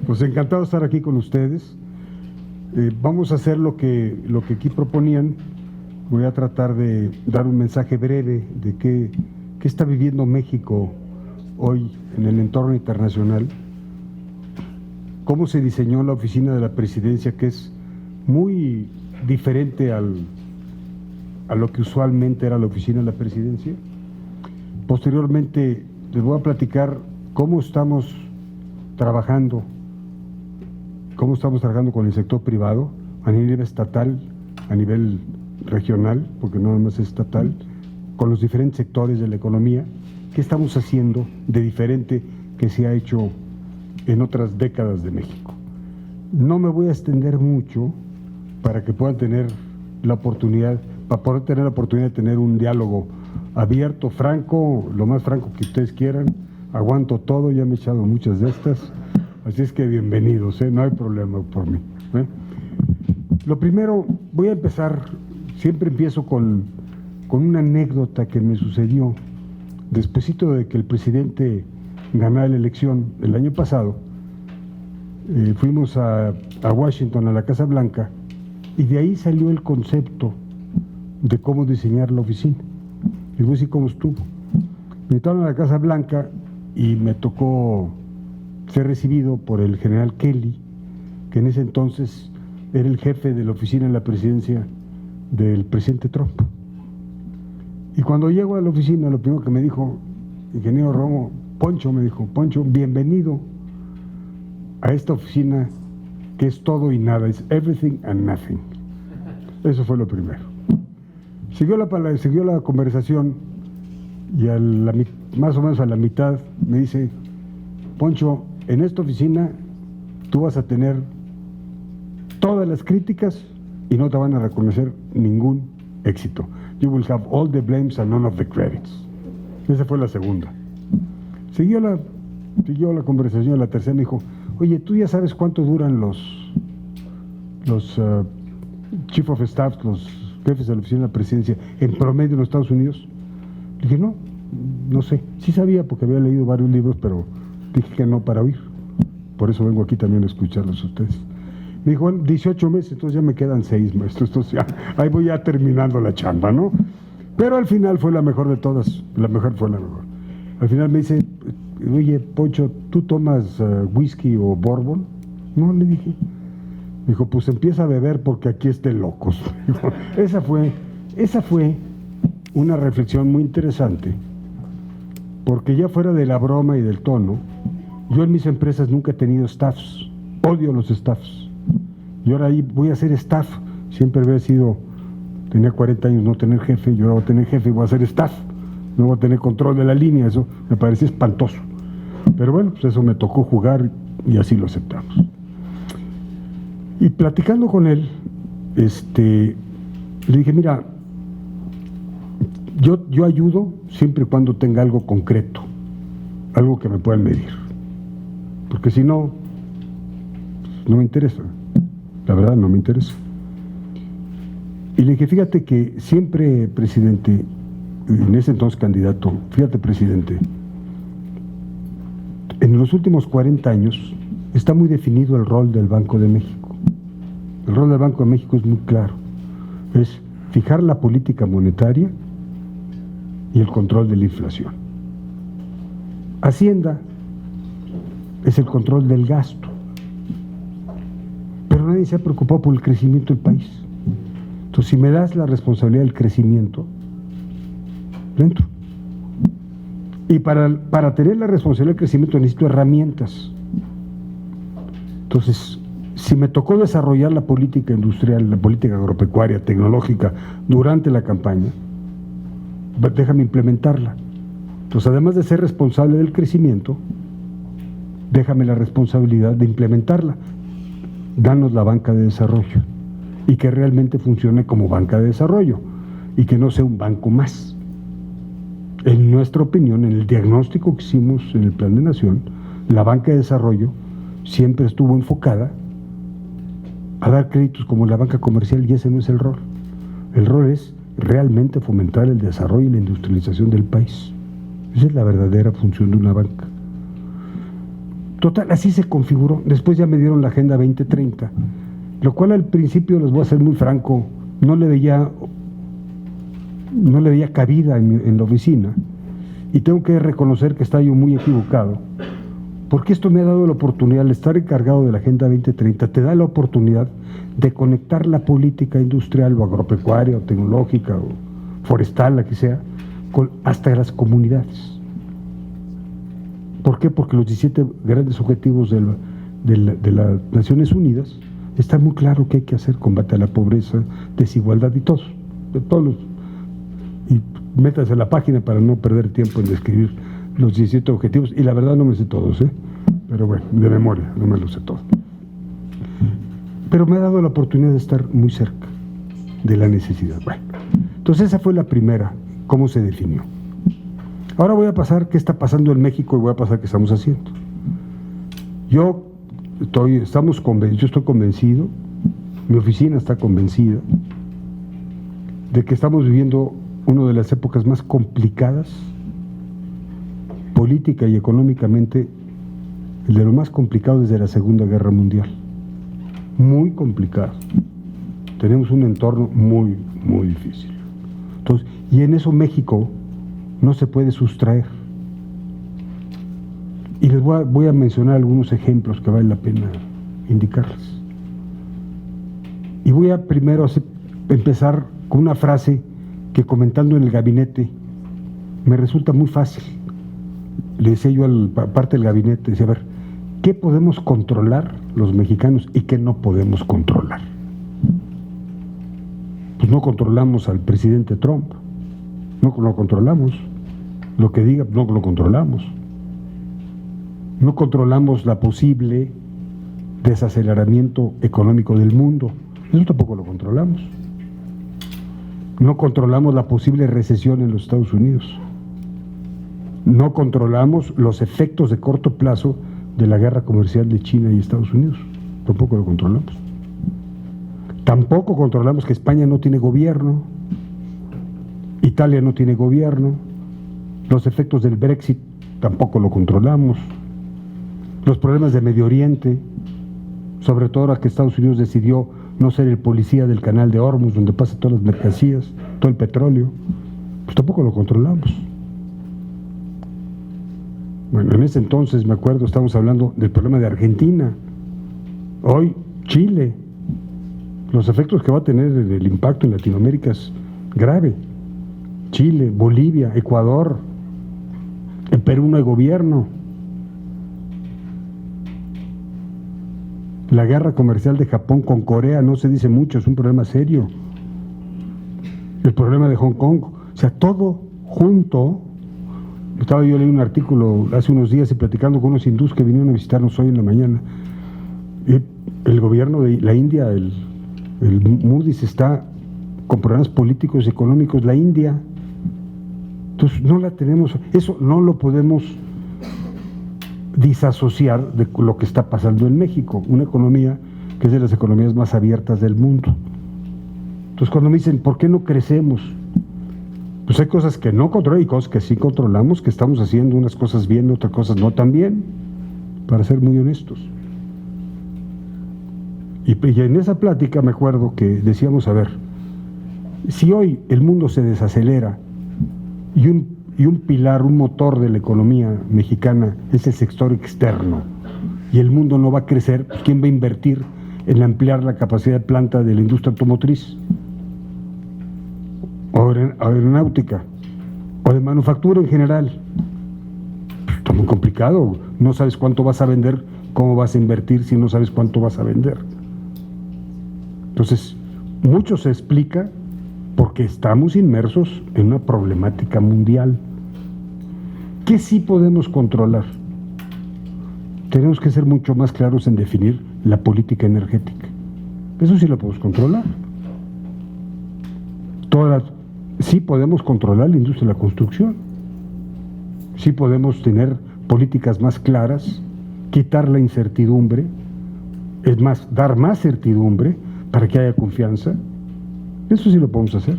Pues encantado de estar aquí con ustedes. Vamos a hacer lo que aquí proponían. Voy a tratar de dar un mensaje breve de qué está viviendo México hoy en el entorno internacional, cómo se diseñó la oficina de la presidencia, que es muy diferente a lo que usualmente era la oficina de la presidencia. Posteriormente les voy a platicar cómo estamos trabajando con el sector privado a nivel estatal, a nivel regional, porque no más es estatal, con los diferentes sectores de la economía, qué estamos haciendo de diferente que se ha hecho en otras décadas de México. No me voy a extender mucho para que puedan tener la oportunidad, para poder tener la oportunidad de tener un diálogo abierto, franco, lo más franco que ustedes quieran. Aguanto todo, ya me he echado muchas de estas, así es que bienvenidos, no hay problema por mí. Lo primero, voy a empezar, siempre empiezo con una anécdota que me sucedió despuesito de que el presidente ganara la elección el año pasado. Fuimos a Washington, a la Casa Blanca, y de ahí salió el concepto de cómo diseñar la oficina. Y voy a decir cómo estuvo. Me invitaron a la Casa Blanca y me tocó ser recibido por el general Kelly, que en ese entonces era el jefe de la oficina en la presidencia del presidente Trump. Y cuando llego a la oficina, lo primero que me dijo, ingeniero Romo, Poncho, me dijo, Poncho, bienvenido a esta oficina que es todo y nada, es everything and nothing. Eso fue lo primero. Siguió la conversación y más o menos a la mitad me dice, Poncho, en esta oficina tú vas a tener todas las críticas y no te van a reconocer ningún éxito. You will have all the blames and none of the credits. Esa fue la segunda. Siguió la conversación, la tercera me dijo, oye, ¿tú ya sabes cuánto duran los chief of staff, los jefes de la oficina de la presidencia en promedio en los Estados Unidos? Le dije, no sé. Sí sabía porque había leído varios libros, pero dije que no para oír. Por eso vengo aquí también a escucharlos a ustedes. Me dijo, bueno, 18 meses, entonces ya me quedan 6, maestro. Entonces ya, ahí voy ya terminando la chamba, ¿no? Pero al final fue la mejor de todas. La mejor fue la mejor. Al final me dice, oye, Poncho, ¿tú tomas whisky o bourbon? No, le dije. Me dijo, pues empieza a beber porque aquí es de locos. Dijo, esa fue una reflexión muy interesante, porque ya fuera de la broma y del tono, yo en mis empresas nunca he tenido staffs, odio los staffs. Y ahora ahí voy a ser staff, siempre tenía 40 años no tener jefe, y ahora voy a tener jefe y voy a ser staff, no voy a tener control de la línea, eso me parecía espantoso. Pero bueno, pues eso me tocó jugar y así lo aceptamos. Y platicando con él, le dije, mira, yo ayudo siempre y cuando tenga algo concreto, algo que me puedan medir, porque si no, no me interesa, la verdad no me interesa. Y le dije, fíjate que siempre, presidente, en ese entonces candidato, fíjate, presidente, en los últimos 40 años está muy definido el rol del Banco de México. El rol del Banco de México es muy claro, es fijar la política monetaria y el control de la inflación. Hacienda es el control del gasto, pero nadie se ha preocupado por el crecimiento del país. Entonces, si me das la responsabilidad del crecimiento, dentro. Y para tener la responsabilidad del crecimiento necesito herramientas. Entonces, si me tocó desarrollar la política industrial, la política agropecuaria, tecnológica, durante la campaña, déjame implementarla. Entonces, además de ser responsable del crecimiento, déjame la responsabilidad de implementarla. Danos la banca de desarrollo y que realmente funcione como banca de desarrollo y que no sea un banco más. En nuestra opinión, en el diagnóstico que hicimos en el Plan de Nación, la banca de desarrollo siempre estuvo enfocada a dar créditos como la banca comercial, y ese no es el rol. El rol es realmente fomentar el desarrollo y la industrialización del país. Esa es la verdadera función de una banca. Total, así se configuró. Después ya me dieron la Agenda 2030, lo cual al principio, les voy a ser muy franco, no le veía cabida en la oficina, y tengo que reconocer que estaba yo muy equivocado, porque esto me ha dado la oportunidad, al estar encargado de la Agenda 2030, te da la oportunidad de conectar la política industrial o agropecuaria o tecnológica o forestal, la que sea, hasta las comunidades. ¿Por qué? Porque los 17 grandes objetivos de las Naciones Unidas está muy claro que hay que hacer: combate a la pobreza, desigualdad y todos los. Y métanse a la página para no perder tiempo en describir los 17 objetivos, y la verdad no me sé todos, pero bueno, de memoria, no me los sé todos. Pero me ha dado la oportunidad de estar muy cerca de la necesidad. Bueno, entonces esa fue la primera, cómo se definió. Ahora voy a pasar qué está pasando en México y voy a pasar qué estamos haciendo. Yo estoy convencido, mi oficina está convencida de que estamos viviendo una de las épocas más complicadas, política y económicamente, de lo más complicado desde la Segunda Guerra Mundial. Muy complicado. Tenemos un entorno muy, muy difícil. Entonces, y en eso México no se puede sustraer. Y les voy a mencionar algunos ejemplos que vale la pena indicarles. Y voy a primero empezar con una frase que, comentando en el gabinete, me resulta muy fácil. Le decía yo a parte del gabinete, decía, a ver, ¿qué podemos controlar los mexicanos y qué no podemos controlar? Pues no controlamos al presidente Trump, no lo controlamos. Lo que diga, no lo controlamos. No controlamos la posible desaceleramiento económico del mundo, eso tampoco lo controlamos. No controlamos la posible recesión en los Estados Unidos. No controlamos los efectos de corto plazo de la guerra comercial de China y Estados Unidos, tampoco lo controlamos. Tampoco controlamos que España no tiene gobierno, Italia no tiene gobierno, los efectos del Brexit tampoco lo controlamos, los problemas de Medio Oriente, sobre todo ahora que Estados Unidos decidió no ser el policía del canal de Hormuz, donde pasan todas las mercancías, todo el petróleo, pues tampoco lo controlamos. Bueno, en ese entonces, me acuerdo, estábamos hablando del problema de Argentina, hoy Chile, los efectos que va a tener el impacto en Latinoamérica es grave. Chile, Bolivia, Ecuador, en Perú no hay gobierno. La guerra comercial de Japón con Corea no se dice mucho, es un problema serio. El problema de Hong Kong, o sea, todo junto. Estaba yo leyendo un artículo hace unos días y platicando con unos hindús que vinieron a visitarnos hoy en la mañana. El gobierno de la India, el Moody's, está con problemas políticos y económicos, la India. Entonces no la tenemos, eso no lo podemos disasociar de lo que está pasando en México, una economía que es de las economías más abiertas del mundo. Entonces cuando me dicen, ¿por qué no crecemos? Pues hay cosas que no controlamos y cosas que sí controlamos, que estamos haciendo unas cosas bien, otras cosas no tan bien, para ser muy honestos. Y en esa plática me acuerdo que decíamos, a ver, si hoy el mundo se desacelera y un pilar, un motor de la economía mexicana es el sector externo y el mundo no va a crecer, pues ¿quién va a invertir en ampliar la capacidad de planta de la industria automotriz? O aeronáutica, o de manufactura en general. Está muy complicado, no sabes cuánto vas a vender, cómo vas a invertir si no sabes cuánto vas a vender. Entonces, mucho se explica porque estamos inmersos en una problemática mundial. ¿Qué sí podemos controlar? Tenemos que ser mucho más claros en definir la política energética. Eso sí lo podemos controlar. Sí podemos controlar la industria de la construcción. Sí podemos tener políticas más claras, quitar la incertidumbre, es más, dar más certidumbre para que haya confianza. Eso sí lo podemos hacer.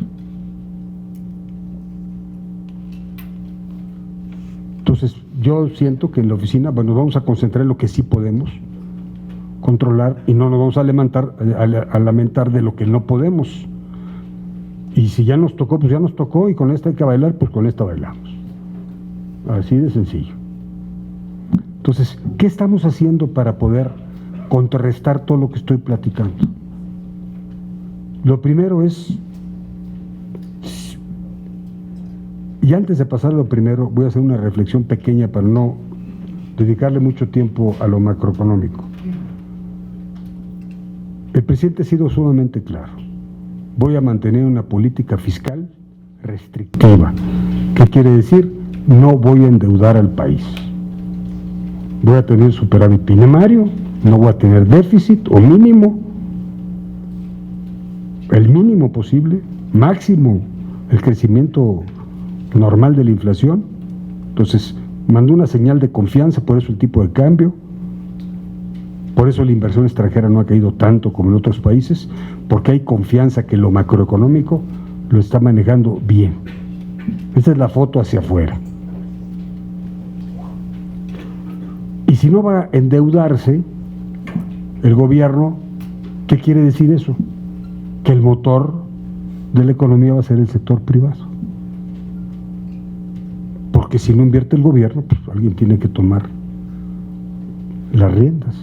Entonces, yo siento que en la oficina, bueno, vamos a concentrar en lo que sí podemos controlar y no nos vamos a lamentar de lo que no podemos. Y si ya nos tocó, pues ya nos tocó, y con esta hay que bailar, pues con esta bailamos. Así de sencillo. Entonces, ¿qué estamos haciendo para poder contrarrestar todo lo que estoy platicando? Lo primero es, y antes de pasar a lo primero, voy a hacer una reflexión pequeña para no dedicarle mucho tiempo a lo macroeconómico. El presidente ha sido sumamente claro. Voy a mantener una política fiscal restrictiva. ¿Qué quiere decir? No voy a endeudar al país. Voy a tener superávit primario, no voy a tener déficit o mínimo, el mínimo posible, máximo el crecimiento normal de la inflación. Entonces, mandó una señal de confianza, por eso el tipo de cambio. Por eso la inversión extranjera no ha caído tanto como en otros países, porque hay confianza que lo macroeconómico lo está manejando bien. Esta es la foto hacia afuera. Y si no va a endeudarse el gobierno, ¿qué quiere decir eso? Que el motor de la economía va a ser el sector privado. Porque si no invierte el gobierno, pues alguien tiene que tomar las riendas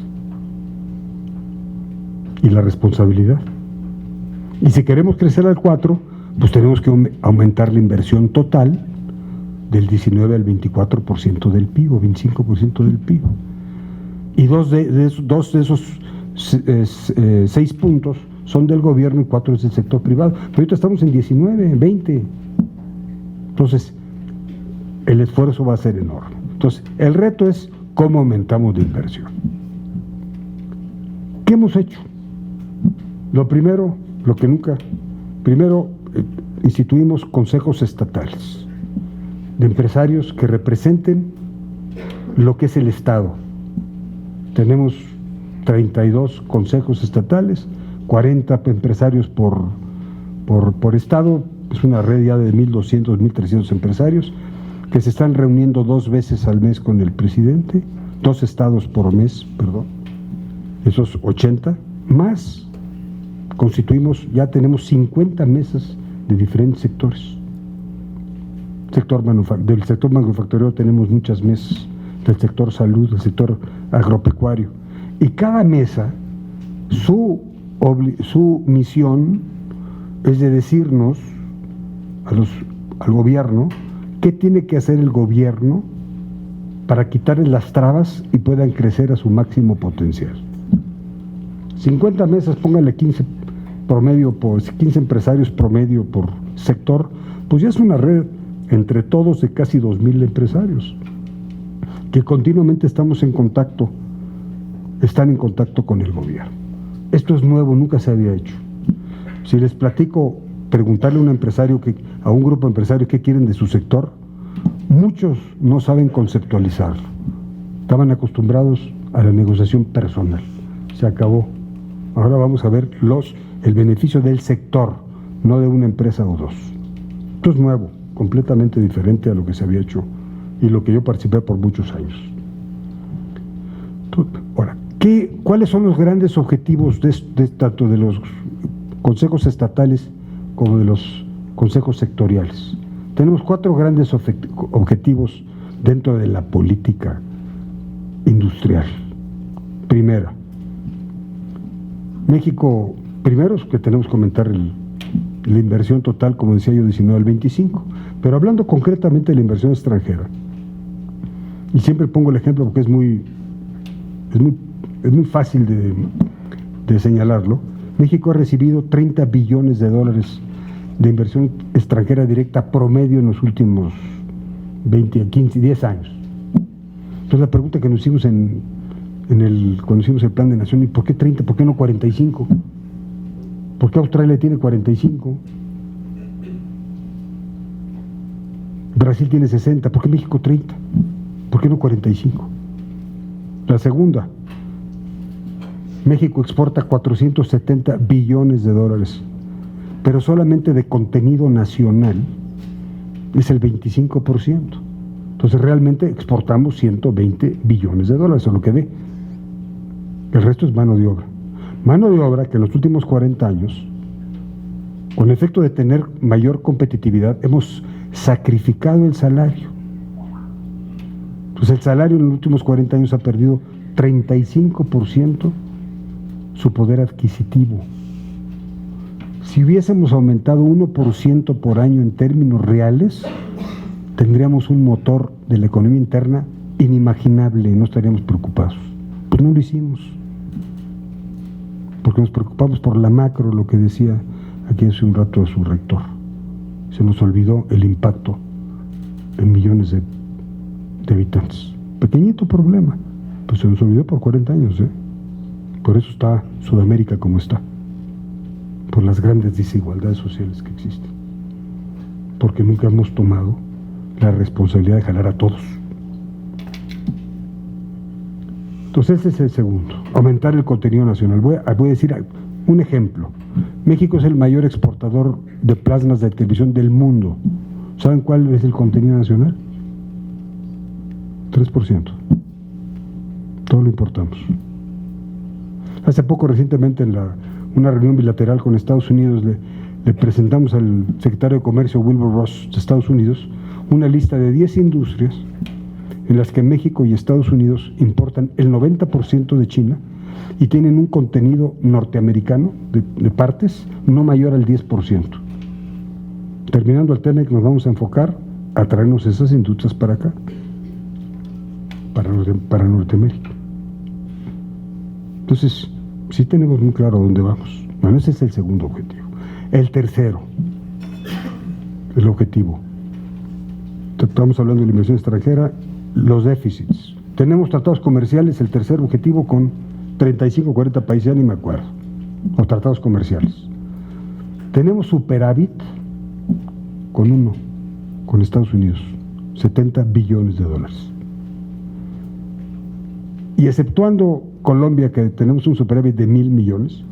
y la responsabilidad. Y si queremos crecer al 4, pues tenemos que aumentar la inversión total del 19 al 24% del PIB o 25% del PIB. Y dos de esos 6 puntos son del gobierno y 4 es del sector privado. Pero ahorita estamos en 19, 20. Entonces, el esfuerzo va a ser enorme. Entonces, el reto es cómo aumentamos la inversión. ¿Qué hemos hecho? Lo primero, instituimos consejos estatales de empresarios que representen lo que es el Estado. Tenemos 32 consejos estatales, 40 empresarios por estado. Es una red ya de 1.200, 1.300 empresarios que se están reuniendo 2 veces al mes con el presidente, 2 estados por mes, perdón, esos 80, más constituimos, ya tenemos 50 mesas de diferentes sectores. Del sector manufacturero tenemos muchas mesas, del sector salud, del sector agropecuario, y cada mesa, su misión es de decirnos al gobierno qué tiene que hacer el gobierno para quitarles las trabas y puedan crecer a su máximo potencial. 50 mesas, póngale 15 empresarios promedio por sector, pues ya es una red entre todos de casi 2.000 empresarios que continuamente están en contacto con el gobierno. Esto es nuevo, nunca se había hecho. Si les platico, preguntarle a un grupo de empresarios qué quieren de su sector, muchos no saben conceptualizarlo. Estaban acostumbrados a la negociación personal. Se acabó. Ahora vamos a ver el beneficio del sector, no de una empresa o 2. Esto es nuevo, completamente diferente a lo que se había hecho y lo que yo participé por muchos años. Ahora, ¿cuáles son los grandes objetivos tanto de los consejos estatales como de los consejos sectoriales? Tenemos 4 grandes objetivos dentro de la política industrial. Primera, México, primero es que tenemos que aumentar la inversión total, como decía yo, 19 al 25, pero hablando concretamente de la inversión extranjera, y siempre pongo el ejemplo porque es muy fácil de señalarlo. México ha recibido 30 billones de dólares de inversión extranjera directa promedio en los últimos 20, 15, 10 años. Entonces la pregunta que nos hicimos cuando hicimos el plan de nación, ¿y por qué 30? ¿Por qué no 45? ¿Por qué Australia tiene 45? Brasil tiene 60, ¿por qué México 30? ¿Por qué no 45? La segunda, México exporta 470 billones de dólares, pero solamente de contenido nacional es el 25%. Entonces Entonces realmente exportamos 120 billones de dólares, es lo que dé. El resto es mano de obra. Mano de obra que en los últimos 40 años, con el efecto de tener mayor competitividad, hemos sacrificado el salario. Entonces el salario en los últimos 40 años ha perdido 35% su poder adquisitivo. Si hubiésemos aumentado 1% por año en términos reales, tendríamos un motor de la economía interna inimaginable y no estaríamos preocupados. Pues no lo hicimos, porque nos preocupamos por la macro, lo que decía aquí hace un rato su rector. Se nos olvidó el impacto en millones de habitantes. Pequeñito problema, pues se nos olvidó por 40 años, ¿eh? Por eso está Sudamérica como está, por las grandes desigualdades sociales que existen, porque nunca hemos tomado la responsabilidad de jalar a todos. Entonces ese es el segundo, aumentar el contenido nacional. Voy a decir un ejemplo. México es el mayor exportador de plasmas de televisión del mundo. ¿Saben cuál es el contenido nacional? 3%. Todo lo importamos. Hace poco, recientemente, en una reunión bilateral con Estados Unidos, le presentamos al secretario de Comercio, Wilbur Ross, de Estados Unidos, una lista de 10 industrias en las que México y Estados Unidos importan el 90% de China y tienen un contenido norteamericano de partes no mayor al 10%. Terminando el tema, que nos vamos a enfocar a traernos esas industrias para acá, para Norteamérica. Entonces, sí tenemos muy claro dónde vamos. Bueno, ese es el segundo objetivo. El tercero, el objetivo. Estamos hablando de la inversión extranjera, los déficits. Tenemos tratados comerciales, el tercer objetivo, con 35 o 40 países, ya ni me acuerdo, o tratados comerciales. Tenemos superávit con Estados Unidos, 70 billones de dólares. Y exceptuando Colombia, que tenemos un superávit de 1,000 millones,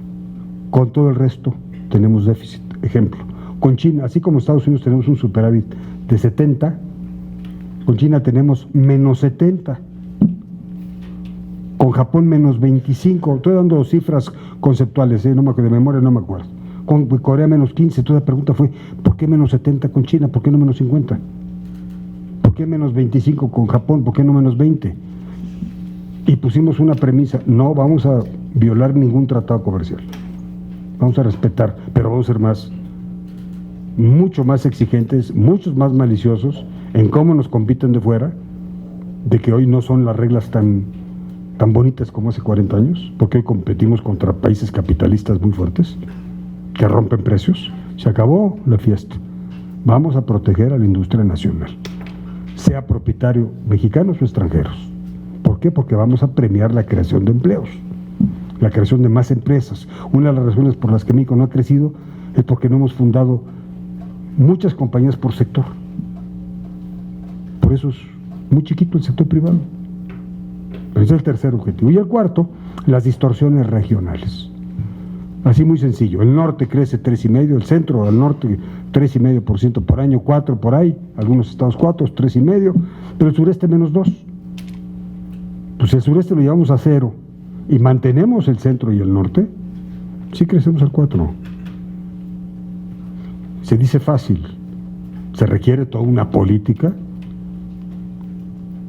con todo el resto tenemos déficit. Ejemplo, con China, así como Estados Unidos tenemos un superávit de 70, con China tenemos menos 70, con Japón menos 25, estoy dando cifras conceptuales, no me acuerdo, de memoria no me acuerdo, con Corea menos 15, toda la pregunta fue, ¿por qué menos 70 con China? ¿Por qué no menos 50? ¿Por qué menos 25 con Japón? ¿Por qué no menos 20? Y pusimos una premisa, no vamos a violar ningún tratado comercial, vamos a respetar, pero vamos a ser mucho más exigentes, muchos más maliciosos en cómo nos compiten de fuera, de que hoy no son las reglas tan bonitas como hace 40 años, porque hoy competimos contra países capitalistas muy fuertes, que rompen precios. Se acabó la fiesta. Vamos a proteger a la industria nacional, sea propietario mexicanos o extranjeros. ¿Por qué? Porque vamos a premiar la creación de empleos, la creación de más empresas. Una de las razones por las que México no ha crecido es porque no hemos fundado muchas compañías por sector. Por eso es muy chiquito el sector privado. Ese es el tercer objetivo. Y el cuarto, las distorsiones regionales. Así muy sencillo. El norte crece 3,5%, el centro al norte 3,5% por año, 4% por ahí, algunos estados 4%, 3,5%, pero el sureste menos 2%. Pues el sureste lo llevamos a 0 y mantenemos el centro y el norte, sí crecemos al 4%. Se dice fácil, se requiere toda una política,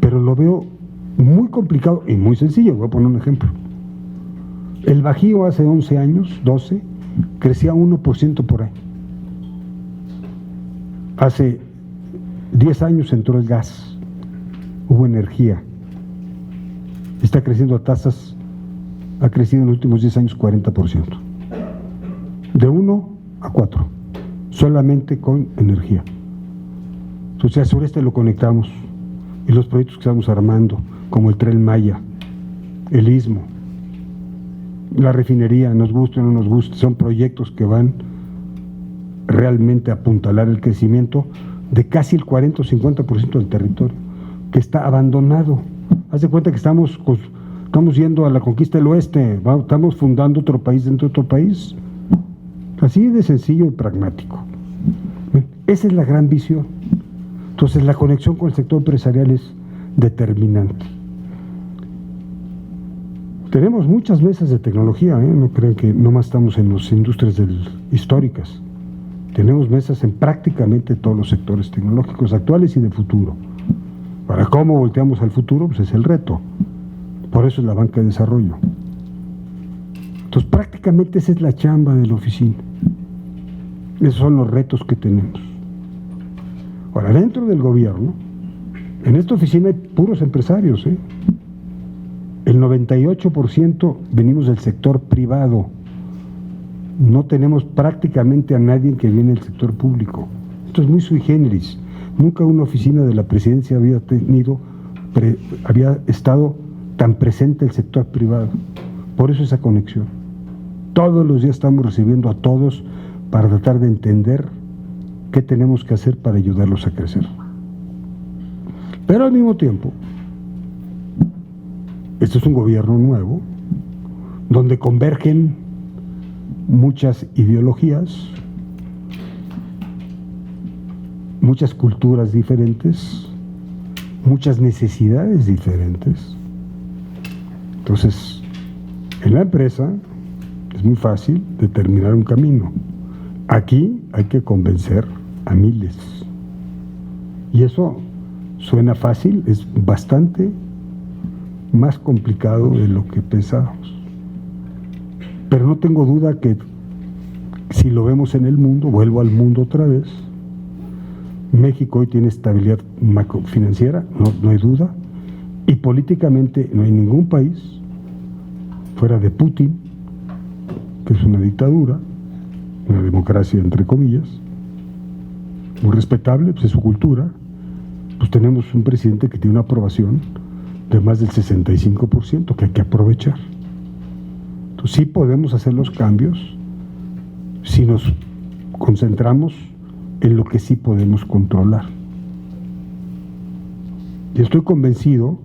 pero lo veo muy complicado y muy sencillo. Voy a poner un ejemplo. El Bajío hace 11 años, 12, crecía 1% por año. Hace 10 años entró el gas, hubo energía. Está creciendo a tasas, ha crecido en los últimos 10 años 40%. De 1 a 4, solamente con energía. Entonces al sureste lo conectamos y los proyectos que estamos armando, como el Tren Maya, el Istmo, la refinería, nos guste o no nos guste, son proyectos que van realmente a apuntalar el crecimiento de casi el 40 o 50% del territorio, que está abandonado. Haz de cuenta que estamos yendo a la conquista del oeste, estamos fundando otro país dentro de otro país. Así de sencillo y pragmático. Esa es la gran visión. Entonces la conexión con el sector empresarial es determinante. Tenemos muchas mesas de tecnología, no crean que nomás estamos en las industrias históricas. Tenemos mesas en prácticamente todos los sectores tecnológicos actuales y de futuro. Para cómo volteamos al futuro, pues es el reto. Por eso es la banca de desarrollo. Entonces prácticamente esa es la chamba de la oficina. Esos son los retos que tenemos. Ahora, dentro del gobierno, en esta oficina hay puros empresarios, El 98% venimos del sector privado. No tenemos prácticamente a nadie que viene del sector público. Esto es muy sui generis. Nunca una oficina de la presidencia había estado tan presente el sector privado. Por eso esa conexión. Todos los días estamos recibiendo a todos para tratar de entender qué tenemos que hacer para ayudarlos a crecer. Pero al mismo tiempo, este es un gobierno nuevo, donde convergen muchas ideologías, muchas culturas diferentes, muchas necesidades diferentes. Entonces, en la empresa es muy fácil determinar un camino. Aquí hay que convencer a miles. Y eso suena fácil, es bastante más complicado de lo que pensábamos. Pero no tengo duda que si lo vemos en el mundo, vuelvo al mundo otra vez, México hoy tiene estabilidad macrofinanciera, no hay duda, y políticamente no hay ningún país, fuera de Putin, que es una dictadura, una democracia entre comillas, muy respetable, pues es su cultura, pues tenemos un presidente que tiene una aprobación de más del 65%, que hay que aprovechar. Entonces sí podemos hacer los cambios si nos concentramos en lo que sí podemos controlar. Y estoy convencido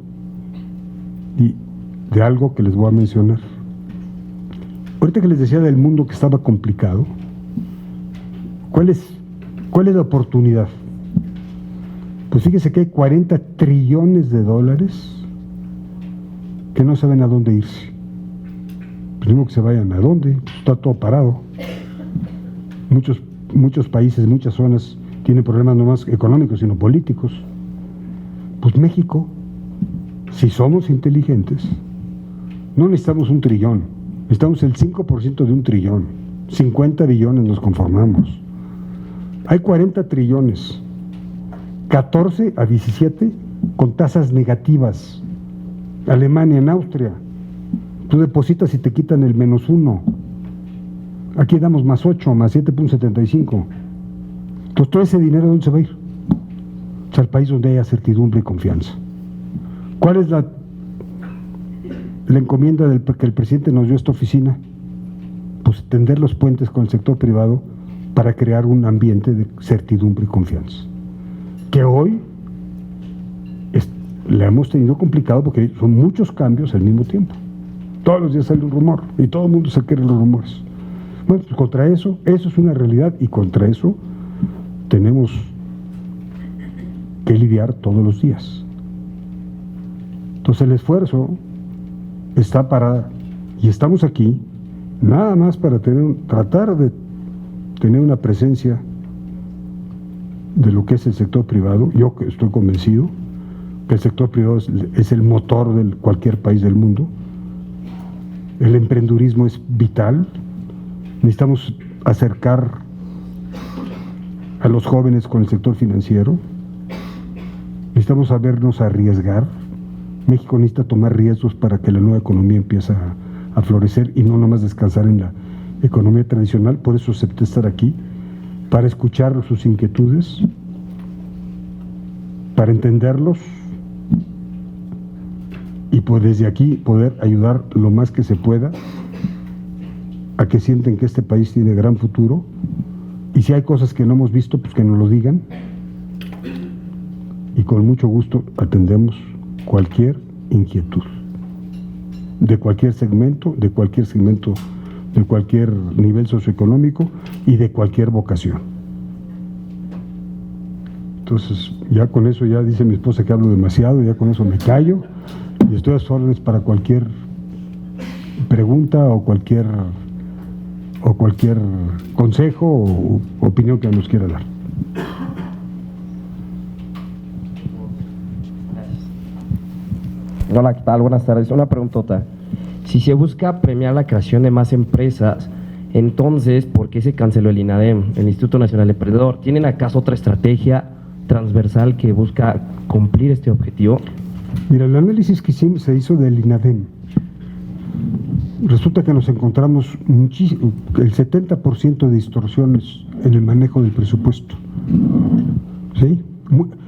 de algo que les voy a mencionar. Ahorita que les decía del mundo que estaba complicado, ¿cuál es la oportunidad? Pues fíjese que hay 40 trillones de dólares que no saben a dónde irse. Primero que se vayan a dónde, está todo parado. Muchos países, muchas zonas tienen problemas no más económicos, sino políticos. Pues México, si somos inteligentes, no necesitamos un trillón, necesitamos el 5% de un trillón. 50 billones nos conformamos. Hay 40 trillones, 14 a 17 con tasas negativas. Alemania, en Austria, tú depositas y te quitan el -1. Aquí damos +8, más 7.75. Entonces todo ese dinero, ¿dónde se va a ir? O sea, al país donde haya certidumbre y confianza. ¿Cuál es la encomienda que el presidente nos dio a esta oficina? Pues tender los puentes con el sector privado para crear un ambiente de certidumbre y confianza. Que hoy le hemos tenido complicado porque son muchos cambios al mismo tiempo. Todos los días sale un rumor y todo el mundo se cree los rumores. Bueno, pues contra eso es una realidad y contra eso tenemos que lidiar todos los días. Entonces el esfuerzo está y estamos aquí nada más para tratar de tener una presencia de lo que es el sector privado. Yo estoy convencido que el sector privado es el motor de cualquier país del mundo. El emprendurismo es vital. Necesitamos acercar a los jóvenes con el sector financiero. Necesitamos sabernos arriesgar. México necesita tomar riesgos para que la nueva economía empiece a florecer y no nomás descansar en la economía tradicional. Por eso acepté estar aquí, para escuchar sus inquietudes, para entenderlos y pues desde aquí poder ayudar lo más que se pueda a que sienten que este país tiene gran futuro, y si hay cosas que no hemos visto, pues que nos lo digan, y con mucho gusto atendemos cualquier inquietud de cualquier segmento, de cualquier nivel socioeconómico y de cualquier vocación. Entonces, ya con eso ya dice mi esposa que hablo demasiado, ya con eso me callo y estoy a sus órdenes para cualquier pregunta o cualquier consejo o opinión que nos quiera dar. Hola, ¿qué tal? Buenas tardes. Una preguntota. Si se busca premiar la creación de más empresas, entonces, ¿por qué se canceló el INADEM, el Instituto Nacional Emprendedor? ¿Tienen acaso otra estrategia transversal que busca cumplir este objetivo? Mira, el análisis que se hizo del INADEM, resulta que nos encontramos el 70% de distorsiones en el manejo del presupuesto. ¿Sí?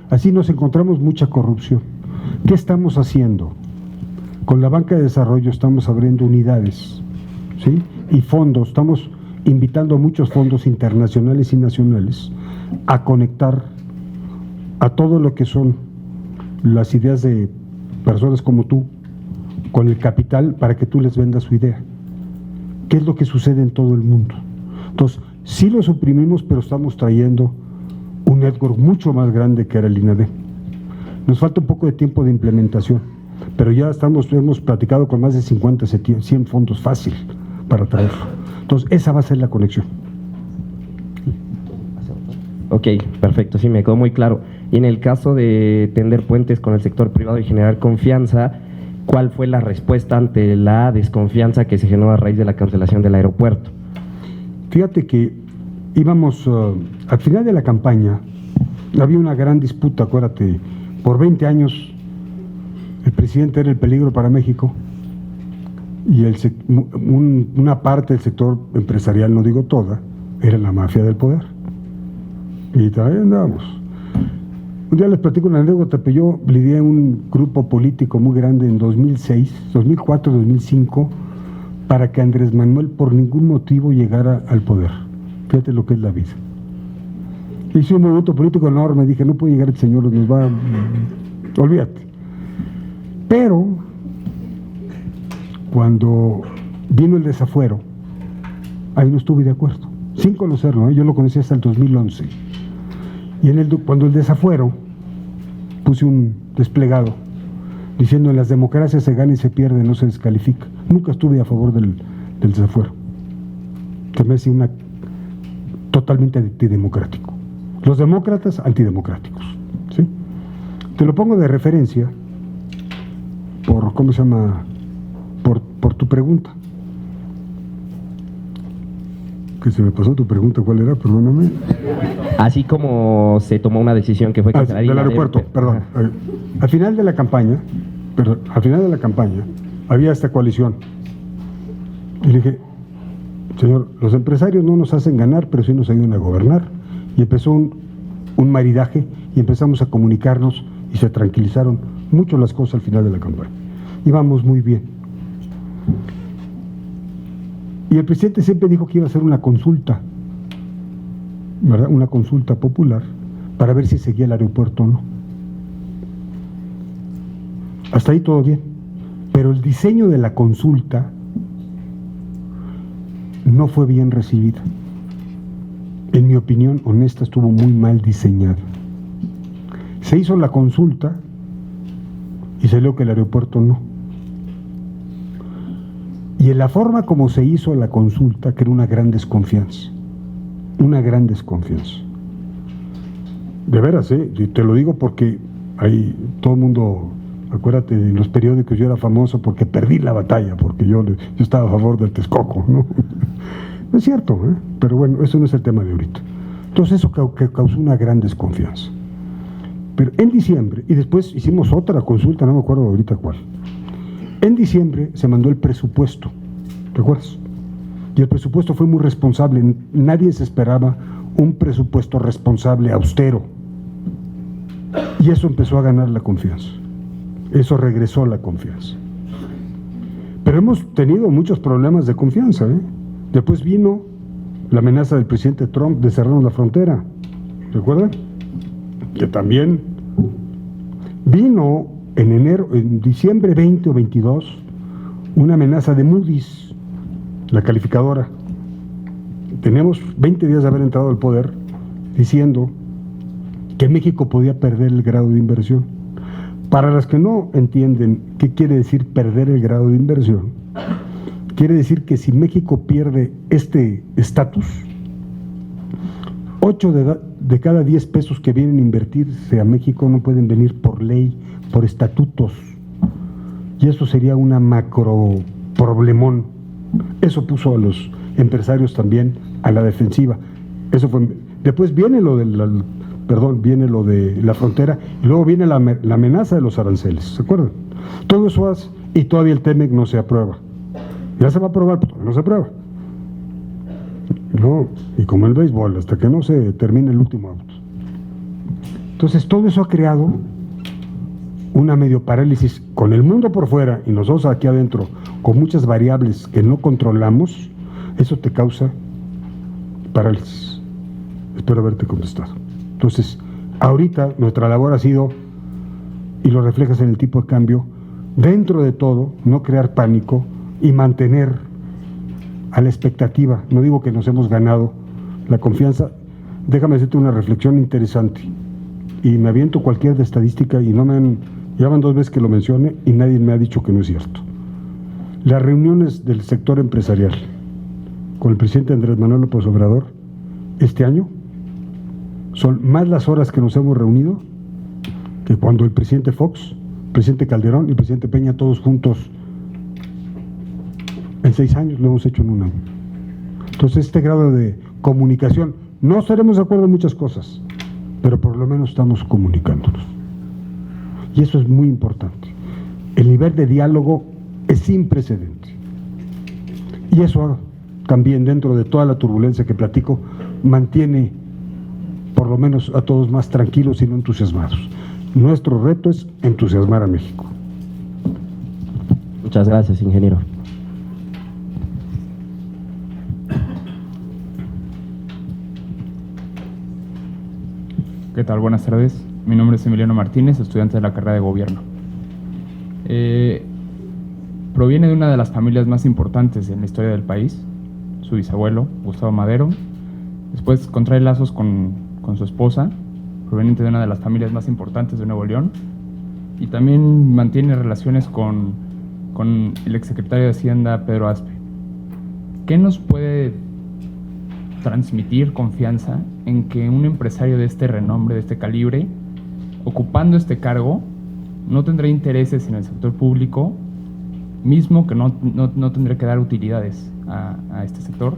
Así nos encontramos mucha corrupción. ¿Qué estamos haciendo? Con la banca de desarrollo estamos abriendo unidades, ¿sí? Y fondos, estamos invitando a muchos fondos internacionales y nacionales a conectar a todo lo que son las ideas de personas como tú con el capital para que tú les vendas su idea. ¿Qué es lo que sucede en todo el mundo? Entonces, sí lo suprimimos, pero estamos trayendo un network mucho más grande que era el INADEM. Nos falta un poco de tiempo de implementación, pero ya hemos platicado con más de 50, 100 fondos fácil para traerlo. Entonces, esa va a ser la conexión. Ok, perfecto, sí, me quedó muy claro. Y en el caso de tender puentes con el sector privado y generar confianza, ¿cuál fue la respuesta ante la desconfianza que se generó a raíz de la cancelación del aeropuerto? Fíjate que íbamos, al final de la campaña, había una gran disputa, acuérdate, por 20 años el presidente era el peligro para México y una parte del sector empresarial, no digo toda, era la mafia del poder. Y todavía andábamos. Un día les platico una anécdota, pero yo lidié en un grupo político muy grande en 2006, 2004, 2005, para que Andrés Manuel por ningún motivo llegara al poder. Fíjate lo que es la vida. Hice un movimiento político enorme, dije, no puede llegar el señor, nos va... Olvídate. Pero, cuando vino el desafuero, ahí no estuve de acuerdo, sin conocerlo, yo lo conocí hasta el 2011. Y cuando el desafuero, puse un desplegado diciendo en las democracias se gana y se pierde, no se descalifica. Nunca estuve a favor del desafuero. Se me hace totalmente antidemocrático. Los demócratas, antidemocráticos. ¿Sí? Te lo pongo de referencia por, ¿cómo se llama? Por tu pregunta. Que se me pasó tu pregunta, ¿cuál era? Perdóname. Así como se tomó una decisión que fue cancelar del aeropuerto, perdón. Al final de la campaña, había esta coalición. Y le dije, señor, los empresarios no nos hacen ganar, pero sí nos ayudan a gobernar. Y empezó un maridaje y empezamos a comunicarnos y se tranquilizaron mucho las cosas al final de la campaña. Íbamos muy bien. Y el presidente siempre dijo que iba a hacer una consulta, ¿verdad? Una consulta popular para ver si seguía el aeropuerto o no. Hasta ahí todo bien. Pero el diseño de la consulta no fue bien recibida. En mi opinión honesta, estuvo muy mal diseñada. Se hizo la consulta y salió que el aeropuerto no. Y en la forma como se hizo la consulta, creó una gran desconfianza. Una gran desconfianza. De veras, te lo digo porque ahí todo el mundo, acuérdate, en los periódicos yo era famoso porque perdí la batalla, porque yo estaba a favor del Texcoco, ¿no? No es cierto, pero bueno, eso no es el tema de ahorita. Entonces eso causó una gran desconfianza. Pero en diciembre, y después hicimos otra consulta, no me acuerdo ahorita cuál. En diciembre se mandó el presupuesto, ¿te acuerdas? Y el presupuesto fue muy responsable, nadie se esperaba un presupuesto responsable, austero. Y eso empezó a ganar la confianza, eso regresó la confianza. Pero hemos tenido muchos problemas de confianza, Después vino la amenaza del presidente Trump de cerrarnos la frontera, ¿recuerdan? Que también vino en diciembre 20 o 22, una amenaza de Moody's, la calificadora. Tenemos 20 días de haber entrado al poder diciendo que México podía perder el grado de inversión. Para los que no entienden qué quiere decir perder el grado de inversión, quiere decir que si México pierde este estatus, 8 de cada 10 pesos que vienen a invertirse a México no pueden venir por ley, por estatutos. Y eso sería una macro problemón. Eso puso a los empresarios también a la defensiva. Eso fue. Después viene lo de la frontera y luego viene la amenaza de los aranceles, ¿se acuerdan? Todo eso hace, y todavía el TEMEC no se aprueba. Ya se va a aprobar, pero no se aprueba. No, y como el béisbol, hasta que no se termine el último out. Entonces todo eso ha creado una medio parálisis con el mundo por fuera y nosotros aquí adentro, con muchas variables que no controlamos. Eso te causa parálisis. Espero haberte contestado. Entonces, ahorita nuestra labor ha sido, y lo reflejas en el tipo de cambio, dentro de todo, no crear pánico y mantener a la expectativa. No digo que nos hemos ganado la confianza. Déjame hacerte una reflexión interesante. Y me aviento cualquier de estadística y ya van 2 veces que lo mencione y nadie me ha dicho que no es cierto. Las reuniones del sector empresarial con el presidente Andrés Manuel López Obrador este año son más las horas que nos hemos reunido que cuando el presidente Fox, el presidente Calderón y el presidente Peña todos juntos en 6 años lo hemos hecho en 1 año. Entonces este grado de comunicación, no estaremos de acuerdo en muchas cosas, pero por lo menos estamos comunicándonos. Y eso es muy importante. El nivel de diálogo es sin precedente. Y eso también, dentro de toda la turbulencia que platico, mantiene por lo menos a todos más tranquilos y no entusiasmados. Nuestro reto es entusiasmar a México. Muchas gracias, ingeniero. ¿Qué tal? Buenas tardes. Mi nombre es Emiliano Martínez, estudiante de la carrera de Gobierno. Proviene de una de las familias más importantes en la historia del país, su bisabuelo, Gustavo Madero. Después contrae lazos con su esposa, proveniente de una de las familias más importantes de Nuevo León, y también mantiene relaciones con el exsecretario de Hacienda, Pedro Aspe. ¿Qué nos puede transmitir confianza en que un empresario de este renombre, de este calibre, ocupando este cargo, no tendrá intereses en el sector público, mismo que no tendrá que dar utilidades a este sector?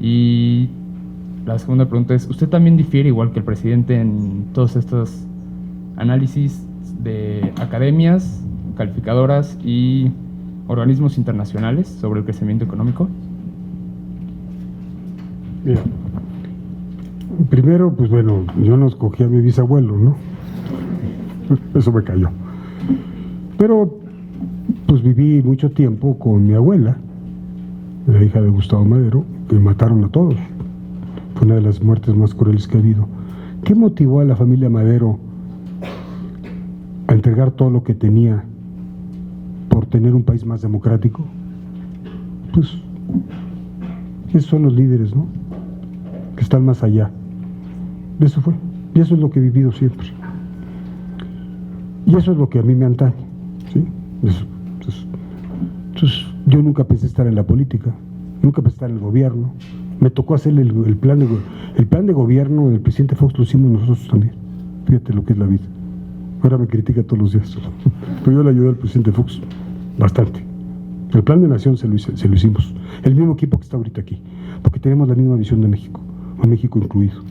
Y la segunda pregunta es, ¿usted también difiere, igual que el presidente, en todos estos análisis de academias, calificadoras y organismos internacionales sobre el crecimiento económico? Mira, primero, pues bueno, yo no escogí a mi bisabuelo, ¿no? Eso me cayó. Pero, pues viví mucho tiempo con mi abuela, la hija de Gustavo Madero, que mataron a todos. Fue una de las muertes más crueles que ha habido. ¿Qué motivó a la familia Madero a entregar todo lo que tenía por tener un país más democrático? Pues, esos son los líderes, ¿no? Que están más allá. Eso fue. Y eso es lo que he vivido siempre. Y eso es lo que a mí me antañe, ¿sí? Entonces, yo nunca pensé estar en la política, nunca pensé estar en el gobierno. Me tocó hacer el plan de gobierno del presidente Fox, lo hicimos nosotros también. Fíjate lo que es la vida. Ahora me critica todos los días. Pero yo le ayudé al presidente Fox bastante. El plan de nación se lo hicimos. El mismo equipo que está ahorita aquí. Porque tenemos la misma visión de México. Un México incluido.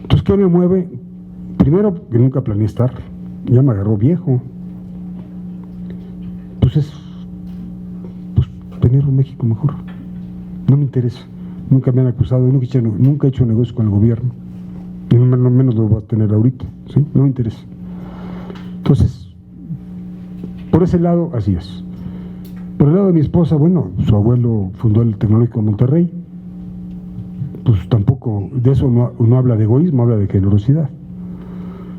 Entonces, ¿qué me mueve? Primero, que nunca planeé estar. Ya me agarró viejo. Pues tener un México mejor. No me interesa. Nunca me han acusado. Nunca he hecho negocio con el gobierno. Y menos lo voy a tener ahorita. ¿Sí? No me interesa. Entonces, por ese lado, así es. Por el lado de mi esposa, bueno, su abuelo fundó el Tecnológico de Monterrey. Pues tampoco, de eso no habla de egoísmo, habla de generosidad.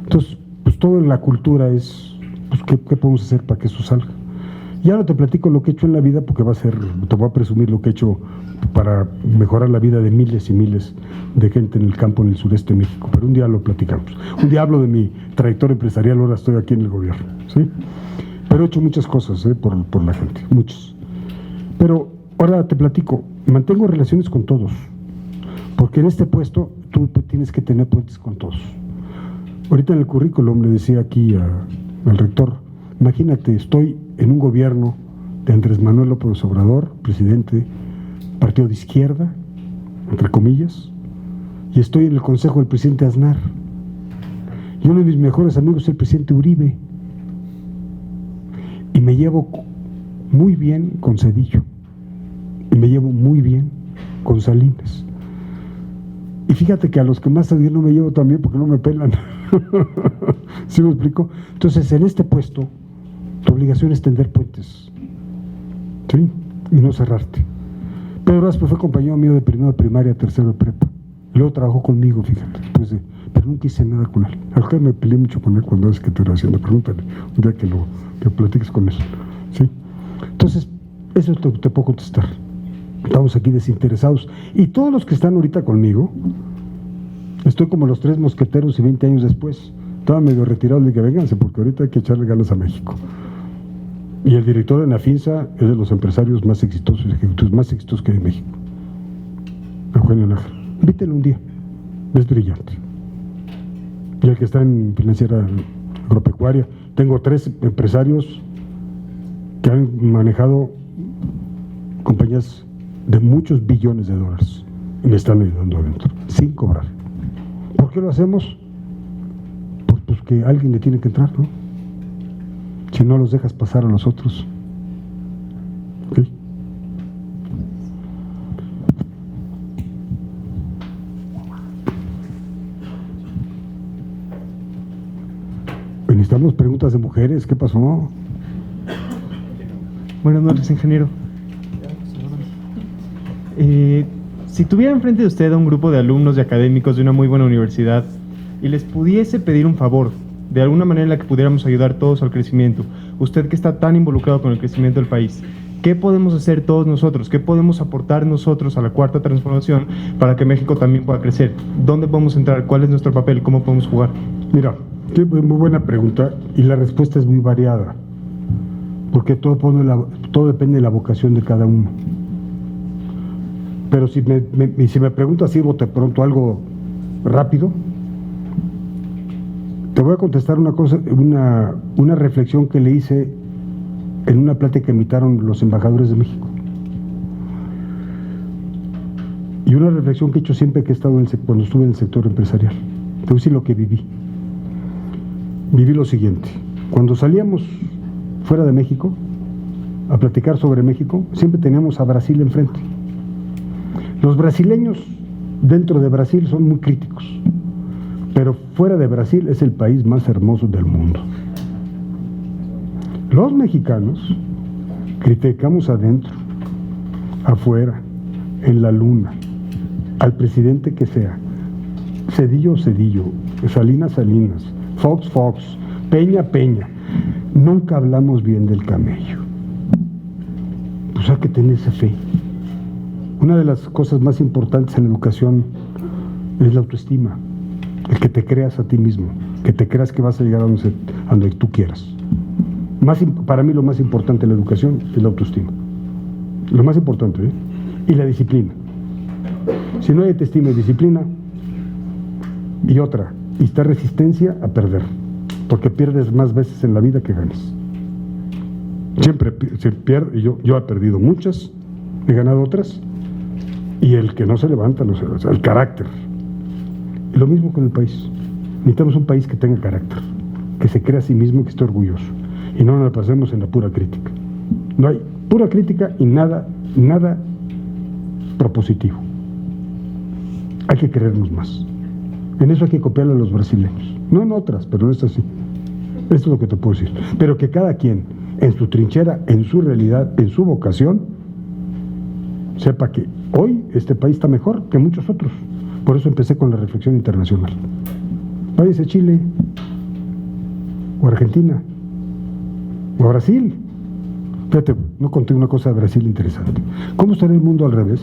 Entonces, pues toda la cultura es, pues, ¿qué podemos hacer para que eso salga? Ya no te platico lo que he hecho en la vida porque te voy a presumir lo que he hecho para mejorar la vida de miles y miles de gente en el campo en el sureste de México. Pero un día lo platicamos. Un día hablo de mi trayectoria empresarial, ahora estoy aquí en el gobierno, ¿sí? Pero he hecho muchas cosas por la gente, muchas. Pero ahora te platico, mantengo relaciones con todos, porque en este puesto tú tienes que tener puentes con todos. Ahorita en el currículum le decía aquí al rector, imagínate, estoy en un gobierno de Andrés Manuel López Obrador, presidente, partido de izquierda, entre comillas, y estoy en el consejo del presidente Aznar. Y uno de mis mejores amigos es el presidente Uribe. Y me llevo muy bien con Zedillo. Y me llevo muy bien con Salinas. Y fíjate que a los que más bien no me llevo también porque no me pelan. ¿Sí me explico? Entonces, en este puesto, tu obligación es tender puentes. ¿Sí? Y no cerrarte. Pedro Raspe fue compañero mío de primero de primaria, tercero de prepa. Luego trabajó conmigo, fíjate, pero nunca hice nada con él. Al que me peleé mucho con él cuando es que te estoy haciendo. Pregúntale un día que platiques con él. ¿Sí? Entonces, eso te puedo contestar. Estamos aquí desinteresados. Y todos los que están ahorita conmigo, estoy como los 3 mosqueteros y 20 años después. Estaba medio retirado, le dije, vénganse, porque ahorita hay que echarle ganas a México. Y el director de Nafinsa es de los empresarios más exitosos, ejecutivos más exitosos que hay en México. Eugenio Nájera. Invítelo un día. Es brillante. Y el que está en financiera agropecuaria. Tengo 3 empresarios que han manejado compañías de muchos billones de dólares y me están ayudando adentro, sin cobrar. ¿Por qué lo hacemos? Pues que alguien le tiene que entrar, ¿no? Si no los dejas pasar a los otros. ¿Ok? Necesitamos preguntas de mujeres. ¿Qué pasó? Buenas noches, ingeniero. Si tuviera enfrente de usted a un grupo de alumnos y académicos de una muy buena universidad y les pudiese pedir un favor, de alguna manera en la que pudiéramos ayudar todos al crecimiento, usted que está tan involucrado con el crecimiento del país, ¿qué podemos hacer todos nosotros? ¿Qué podemos aportar nosotros a la cuarta transformación para que México también pueda crecer? ¿Dónde podemos entrar? ¿Cuál es nuestro papel? ¿Cómo podemos jugar? Mira, muy buena pregunta y la respuesta es muy variada, porque todo depende de la vocación de cada uno. Pero si me preguntas así, bote pronto algo rápido, te voy a contestar una reflexión que le hice en una plática que invitaron los embajadores de México. Y una reflexión que he hecho siempre que he estado cuando estuve en el sector empresarial. Te voy a decir lo que viví. Viví lo siguiente. Cuando salíamos fuera de México a platicar sobre México, siempre teníamos a Brasil enfrente. Los brasileños dentro de Brasil son muy críticos, pero fuera de Brasil es el país más hermoso del mundo. Los mexicanos criticamos adentro, afuera, en la luna, al presidente que sea, Zedillo, Salinas, Fox, Peña. Nunca hablamos bien del camello. Pues hay que tener esa fe. Una de las cosas más importantes en la educación es la autoestima, el que te creas a ti mismo, que te creas que vas a llegar a donde tú quieras. Para mí lo más importante en la educación es la autoestima. Lo más importante, ¿eh? Y la disciplina. Si no hay autoestima y disciplina, y está resistencia a perder, porque pierdes más veces en la vida que ganas. Siempre se pierde, y yo he perdido muchas, he ganado otras, y el que no se levanta, el carácter. Y lo mismo con el país. Necesitamos un país que tenga carácter, que se crea a sí mismo, que esté orgulloso, y no nos pasemos en la pura crítica. No hay pura crítica y nada propositivo. Hay que querernos más. En eso hay que copiarle a los brasileños. No en otras, pero en esta sí. Esto es lo que te puedo decir. Pero que cada quien, en su trinchera, en su realidad, en su vocación, sepa que hoy este país está mejor que muchos otros. Por eso empecé con la reflexión internacional. Váyase a Chile, o Argentina, o a Brasil. Fíjate, no conté una cosa de Brasil interesante. ¿Cómo estaría el mundo al revés?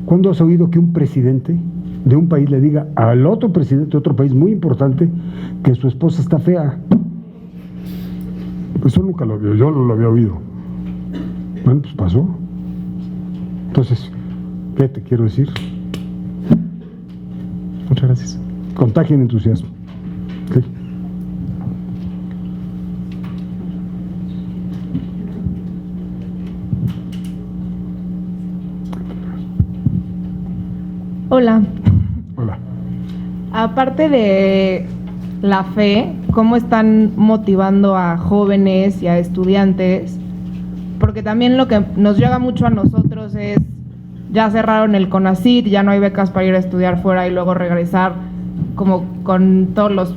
¿Cuándo has oído que un presidente de un país le diga al otro presidente de otro país muy importante que su esposa está fea? Eso nunca lo vio, yo no lo había oído. Bueno, pues pasó. Entonces, ¿qué te quiero decir? Muchas gracias. Contagien entusiasmo. Sí. Hola. Hola. Aparte de la fe, ¿cómo están motivando a jóvenes y a estudiantes? Porque también lo que nos llega mucho a nosotros es, ya cerraron el CONACYT, ya no hay becas para ir a estudiar fuera y luego regresar como con todas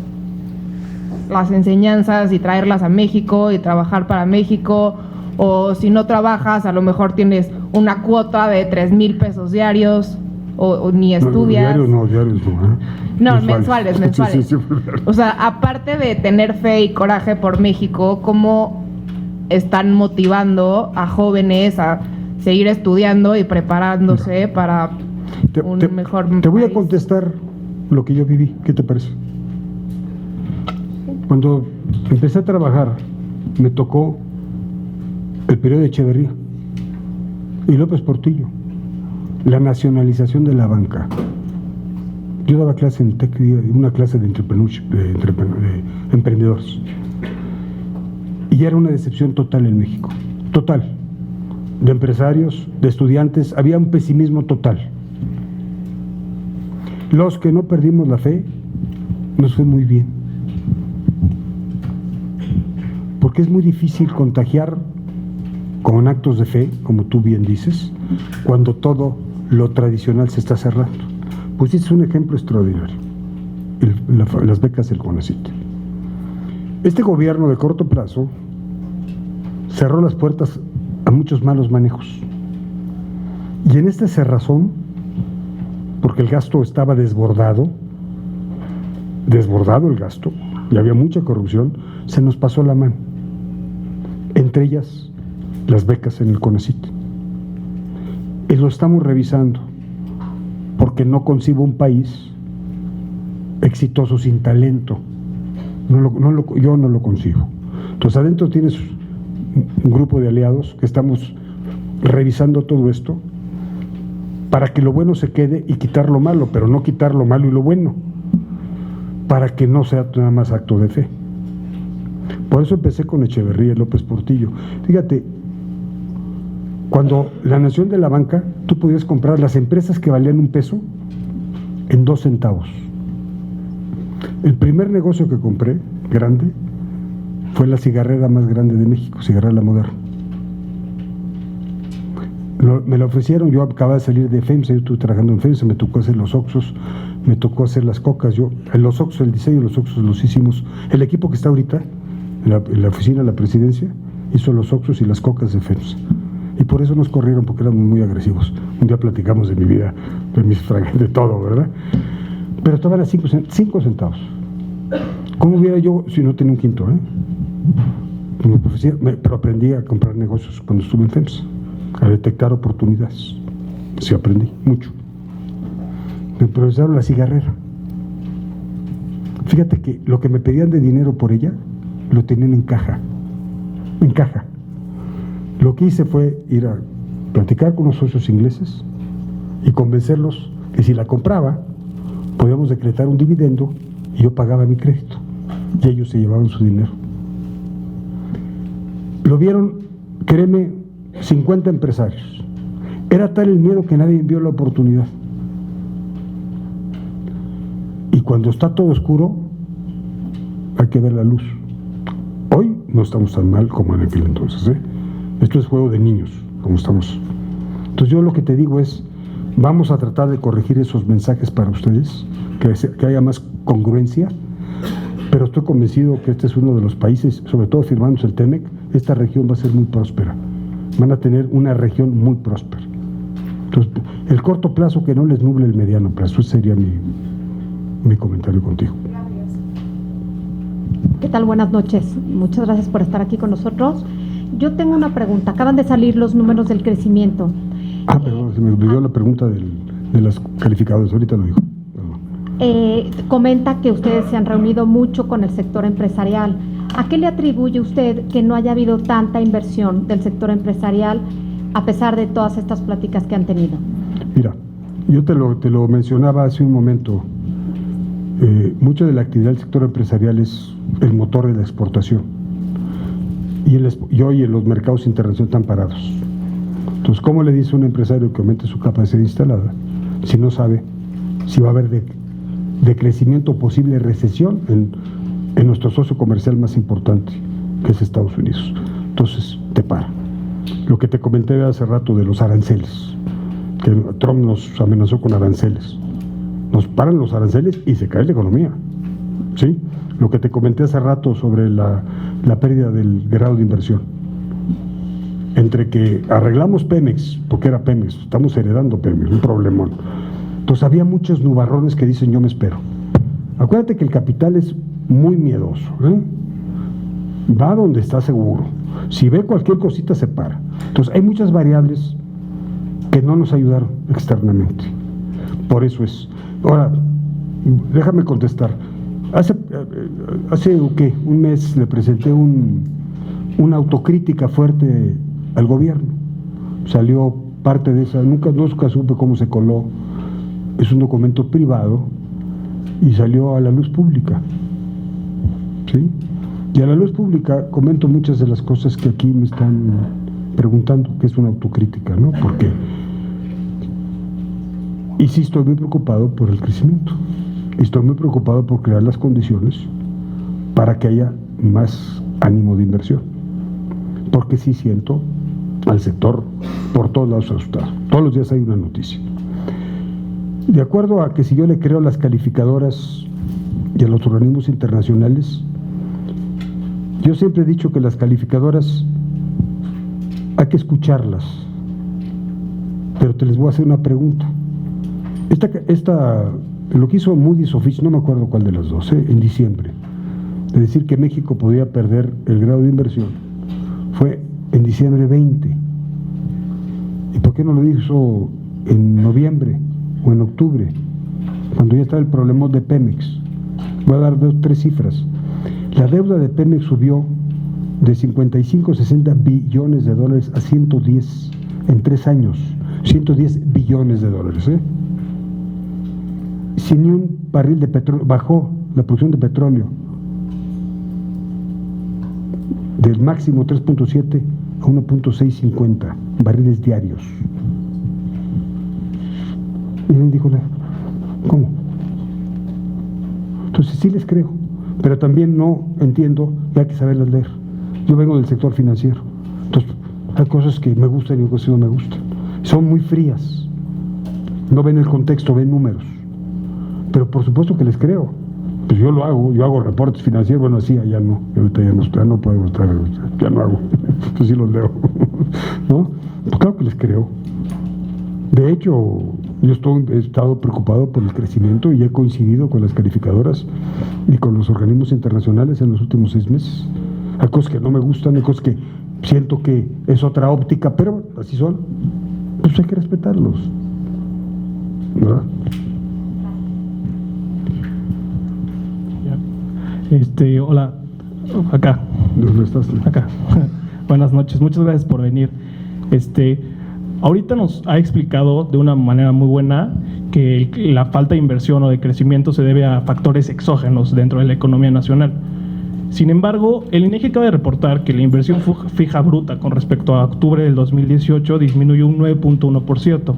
las enseñanzas y traerlas a México y trabajar para México, o si no trabajas, a lo mejor tienes una cuota de 3,000 pesos diarios, o ni estudias. Diarios no, ¿eh? No, mensuales. Sí, sí, O sea, aparte de tener fe y coraje por México, ¿cómo están motivando a jóvenes a seguir estudiando y preparándose para un mejor Te voy a país? contestar lo que yo viví. ¿Qué te parece? Cuando empecé a trabajar, me tocó el periodo de Echeverría y López Portillo, la nacionalización de la banca. Yo daba clase en el TEC, una clase de emprendedores. Y era una decepción total en México. Total. De empresarios, de estudiantes, había un pesimismo total. Los que no perdimos la fe, nos fue muy bien. Porque es muy difícil contagiar con actos de fe, como tú bien dices, cuando todo lo tradicional se está cerrando. Pues este es un ejemplo extraordinario, las becas del CONACYT. Este gobierno de corto plazo cerró las puertas a muchos malos manejos. Y en esta cerrazón, porque el gasto estaba desbordado el gasto, y había mucha corrupción, se nos pasó la mano. Entre ellas, las becas en el CONACYT. Y lo estamos revisando, porque no concibo un país exitoso sin talento. Yo no lo concibo. Entonces, adentro tienes un grupo de aliados que estamos revisando todo esto para que lo bueno se quede y quitar lo malo, pero no quitar lo malo y lo bueno, para que no sea nada más acto de fe. Por eso empecé con Echeverría y López Portillo. Fíjate, cuando la nación de la banca, tú podías comprar las empresas que valían $1 en 2 centavos. El primer negocio que compré, grande, fue la cigarrera más grande de México, Cigarrera Moderna. Me la ofrecieron, yo acababa de salir de FEMSA, yo estuve trabajando en FEMSA, me tocó hacer los Oxxos, me tocó hacer las cocas, en los Oxxos, el diseño de los Oxxos los hicimos, el equipo que está ahorita en la oficina de la presidencia hizo los Oxxos y las cocas de FEMSA. Y por eso nos corrieron, porque éramos muy agresivos. Un día platicamos de mi vida, de todo, ¿verdad? Pero estaban a 5 centavos. ¿Cómo hubiera yo si no tenía un quinto, pero aprendí a comprar negocios cuando estuve en FEMSA, a detectar oportunidades. Sí, aprendí mucho. Me improvisaron la cigarrera. Fíjate que lo que me pedían de dinero por ella, lo tenían en caja. En caja. Lo que hice fue ir a platicar con los socios ingleses y convencerlos que si la compraba, podíamos decretar un dividendo y yo pagaba mi crédito. Y ellos se llevaban su dinero. Lo vieron, créeme, 50 empresarios. Era tal el miedo que nadie vio la oportunidad. Y cuando está todo oscuro, hay que ver la luz. Hoy no estamos tan mal como en aquel entonces, Esto es juego de niños, como estamos. Entonces yo lo que te digo es, vamos a tratar de corregir esos mensajes para ustedes, que haya más congruencia, pero estoy convencido que este es uno de los países, sobre todo firmándose el TEMEC, esta región va a ser muy próspera. Van a tener una región muy próspera. Entonces, el corto plazo que no les nuble el mediano plazo, ese sería mi comentario contigo. ¿Qué tal? Buenas noches. Muchas gracias por estar aquí con nosotros. Yo tengo una pregunta. Acaban de salir los números del crecimiento Perdón, se me olvidó la pregunta de las calificadoras, ahorita lo digo. Comenta que ustedes se han reunido mucho con el sector empresarial. ¿A qué le atribuye usted que no haya habido tanta inversión del sector empresarial a pesar de todas estas pláticas que han tenido? Mira, yo te lo mencionaba hace un momento. Mucha de la actividad del sector empresarial es el motor de la exportación. Y hoy en los mercados internacionales están parados. Entonces, ¿cómo le dice a un empresario que aumente su capacidad instalada si no sabe si va a haber de crecimiento o posible recesión en nuestro socio comercial más importante, que es Estados Unidos? Entonces, te para. Lo que te comenté hace rato de los aranceles, que Trump nos amenazó con aranceles. Nos paran los aranceles y se cae la economía, ¿sí? Lo que te comenté hace rato sobre la pérdida del grado de inversión. Entre que arreglamos Pemex, porque era Pemex, estamos heredando Pemex, un problemón. Entonces había muchos nubarrones que dicen yo me espero. Acuérdate que el capital es muy miedoso, ¿eh? Va donde está seguro. Si ve cualquier cosita se para. Entonces hay muchas variables que no nos ayudaron externamente. Por eso es. Ahora, déjame contestar. Hace ¿qué? Un mes le presenté una autocrítica fuerte al gobierno. Salió parte de esa, nunca supe cómo se coló. Es un documento privado y salió a la luz pública, ¿sí? Y a la luz pública comento muchas de las cosas que aquí me están preguntando, que es una autocrítica, ¿no? Porque y sí estoy muy preocupado por el crecimiento, estoy muy preocupado por crear las condiciones para que haya más ánimo de inversión, porque sí siento al sector por todos lados asustado. Todos los días hay una noticia. De acuerdo a que si yo le creo a las calificadoras y a los organismos internacionales, yo siempre he dicho que las calificadoras hay que escucharlas, pero te les voy a hacer una pregunta. Lo que hizo Moody's o Fitch, no me acuerdo cuál de las dos, en diciembre, de decir que México podía perder el grado de inversión, fue en diciembre 20. ¿Y por qué no lo hizo en noviembre o en octubre, cuando ya estaba el problema de Pemex? Voy a dar tres cifras. La deuda de Pemex subió de 55-60 billones de dólares a 110 en 3 años. 110 billones de dólares, ¿eh? Sin ni un barril de petróleo, bajó la producción de petróleo del máximo 3.7 a 1.650 barriles diarios. Y alguien dijo, ¿cómo? Entonces sí les creo, pero también no entiendo que hay que saberlas leer. Yo vengo del sector financiero, entonces hay cosas que me gustan y cosas que no me gustan. Son muy frías, no ven el contexto, ven números. Pero por supuesto que les creo. Pues yo lo hago, yo hago reportes financieros, bueno, así, ya no, ahorita ya no puedo estar, ya no hago, entonces sí los leo, ¿no? Pues claro que les creo. De hecho, yo he estado preocupado por el crecimiento y he coincidido con las calificadoras y con los organismos internacionales en los últimos 6 meses. Hay cosas que no me gustan, hay cosas que siento que es otra óptica, pero así son. Pues hay que respetarlos, ¿verdad? Hola, acá. ¿Dónde estás? Acá. Buenas noches, muchas gracias por venir. Ahorita nos ha explicado de una manera muy buena que la falta de inversión o de crecimiento se debe a factores exógenos dentro de la economía nacional. Sin embargo, el INEGI acaba de reportar que la inversión fija bruta con respecto a octubre del 2018 disminuyó un 9.1%.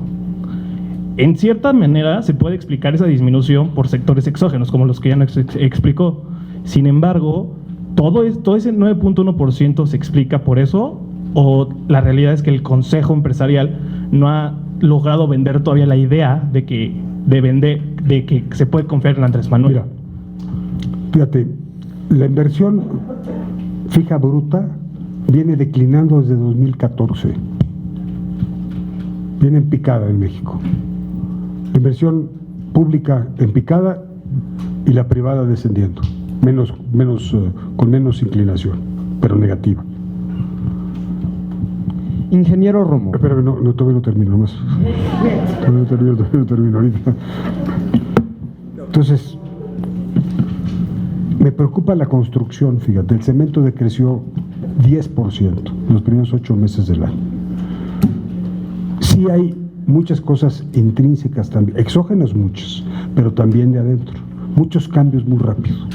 En cierta manera se puede explicar esa disminución por sectores exógenos, como los que ya nos explicó. Sin embargo, todo ese 9.1% se explica por eso, o la realidad es que el Consejo Empresarial no ha logrado vender todavía la idea de que se puede confiar en Andrés Manuel. Mira, fíjate, la inversión fija bruta viene declinando desde 2014. Viene en picada en México. La inversión pública en picada y la privada descendiendo. Con menos inclinación, pero negativa. Ingeniero Romo. Espérame, todavía no termino más. Todavía no termino ahorita. Entonces, me preocupa la construcción, fíjate, el cemento decreció 10% en los primeros 8 meses del año. Sí hay muchas cosas intrínsecas también, exógenas muchas, pero también de adentro, muchos cambios muy rápidos.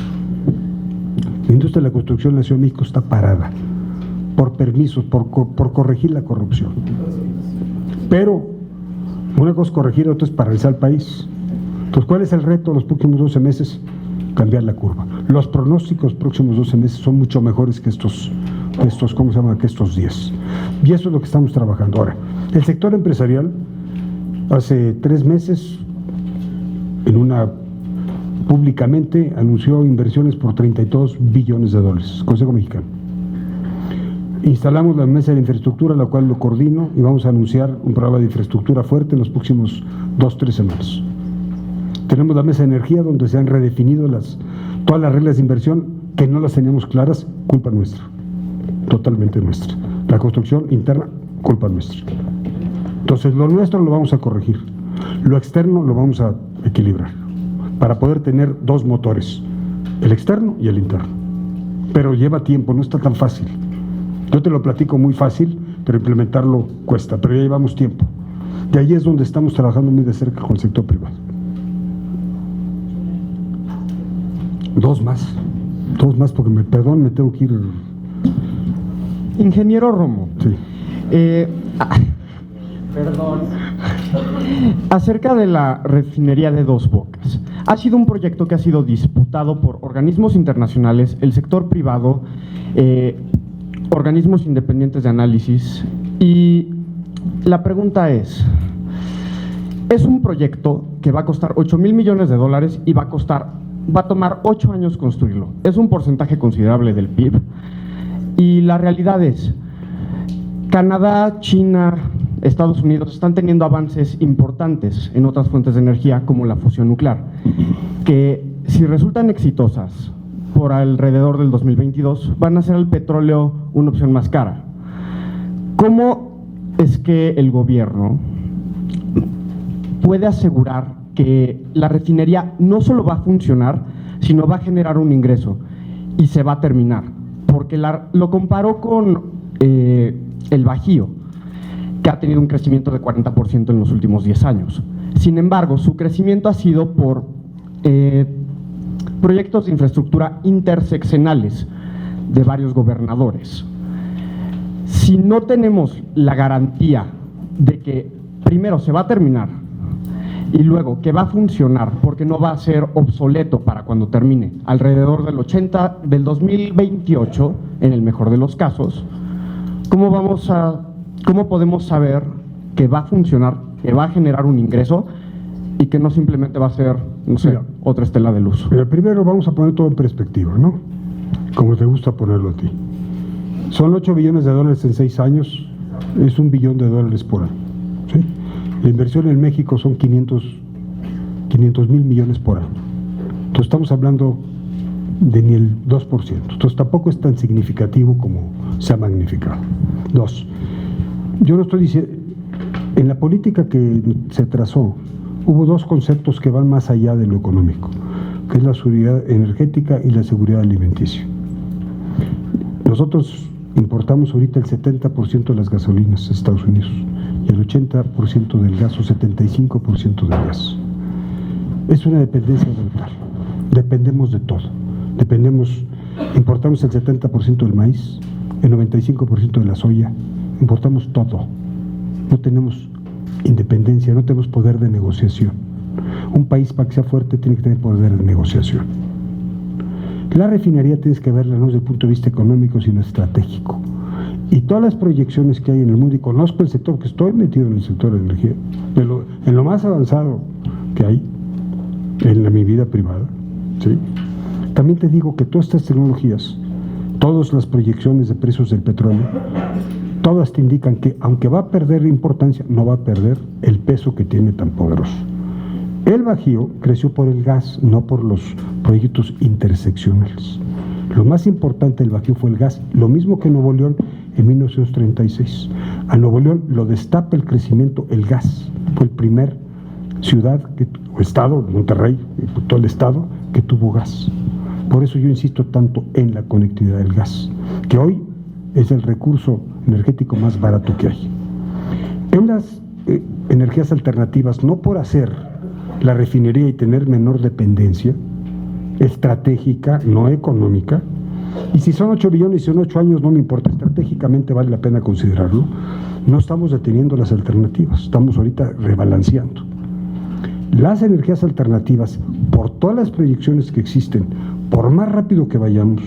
La industria de la construcción en la Ciudad de México está parada, por permisos, por corregir la corrupción. Pero una cosa es corregir, otra es paralizar el país. Entonces, ¿cuál es el reto de los próximos 12 meses? Cambiar la curva. Los pronósticos próximos 12 meses son mucho mejores que estos ¿cómo se llama? Que estos 10. Y eso es lo que estamos trabajando ahora. El sector empresarial, hace 3 meses, públicamente anunció inversiones por $32 billones, Consejo Mexicano. Instalamos la mesa de infraestructura, la cual lo coordino, y vamos a anunciar un programa de infraestructura fuerte en los próximos 2-3 semanas. Tenemos la mesa de energía, donde se han redefinido todas las reglas de inversión que no las teníamos claras, culpa nuestra, totalmente nuestra. La construcción interna, culpa nuestra. Entonces, lo nuestro lo vamos a corregir, lo externo lo vamos a equilibrar, para poder tener 2 motores, el externo y el interno. Pero lleva tiempo, no está tan fácil. Yo te lo platico muy fácil, pero implementarlo cuesta, pero ya llevamos tiempo. De ahí es donde estamos trabajando muy de cerca con el sector privado. 2 más, porque me tengo que ir. Ingeniero Romo. Sí. Perdón. Acerca de la refinería de Dos Bocas. Ha sido un proyecto que ha sido disputado por organismos internacionales, el sector privado, organismos independientes de análisis. Y la pregunta es un proyecto que va a costar $8,000 millones y va a tomar 8 años construirlo. Es un porcentaje considerable del PIB. Y la realidad es, Canadá, China, Estados Unidos están teniendo avances importantes en otras fuentes de energía, como la fusión nuclear, que si resultan exitosas por alrededor del 2022, van a hacer al petróleo una opción más cara. ¿Cómo es que el gobierno puede asegurar que la refinería no solo va a funcionar, sino va a generar un ingreso y se va a terminar? Porque lo comparó con el Bajío, que ha tenido un crecimiento de 40% en los últimos 10 años. Sin embargo, su crecimiento ha sido por proyectos de infraestructura interseccionales de varios gobernadores. Si no tenemos la garantía de que primero se va a terminar y luego que va a funcionar, porque no va a ser obsoleto para cuando termine, alrededor del 2028, en el mejor de los casos, ¿cómo podemos saber que va a funcionar, que va a generar un ingreso y que no simplemente va a ser, no sé, otra estela de luz? Mira, primero vamos a poner todo en perspectiva, ¿no? Como te gusta ponerlo a ti. Son $8 billones en 6 años, es $1 billón por año, ¿sí? La inversión en México son 500,000 millones por año. Entonces estamos hablando de ni el 2%. Entonces tampoco es tan significativo como se ha magnificado. 2. Yo no estoy diciendo, en la política que se trazó, hubo 2 conceptos que van más allá de lo económico, que es la seguridad energética y la seguridad alimenticia. Nosotros importamos ahorita el 70% de las gasolinas de Estados Unidos y el 80% del gas o 75% del gas. Es una dependencia brutal. Dependemos de todo. Importamos el 70% del maíz, el 95% de la soya, importamos todo. No tenemos independencia, no tenemos poder de negociación. Un país, para que sea fuerte, tiene que tener poder de negociación. La refinería tienes que verla no desde el punto de vista económico, sino estratégico. Y todas las proyecciones que hay en el mundo, y conozco el sector, que estoy metido en el sector de energía, en lo más avanzado que hay en mi vida privada, ¿sí? También te digo que todas estas tecnologías, todas las proyecciones de precios del petróleo, todas te indican que aunque va a perder importancia, no va a perder el peso que tiene tan poderoso. El Bajío creció por el gas, no por los proyectos interseccionales. Lo más importante del Bajío fue el gas, lo mismo que Nuevo León en 1936. A Nuevo León lo destapa el crecimiento, el gas. Fue el primer ciudad o estado, Monterrey, todo el estado, que tuvo gas. Por eso yo insisto tanto en la conectividad del gas, que hoy es el recurso energético más barato que hay. En las energías alternativas, no por hacer la refinería y tener menor dependencia estratégica, no económica, y si son 8 billones y son 8 años, no me importa, estratégicamente vale la pena considerarlo, no estamos deteniendo las alternativas, estamos ahorita rebalanceando. Las energías alternativas, por todas las proyecciones que existen, por más rápido que vayamos,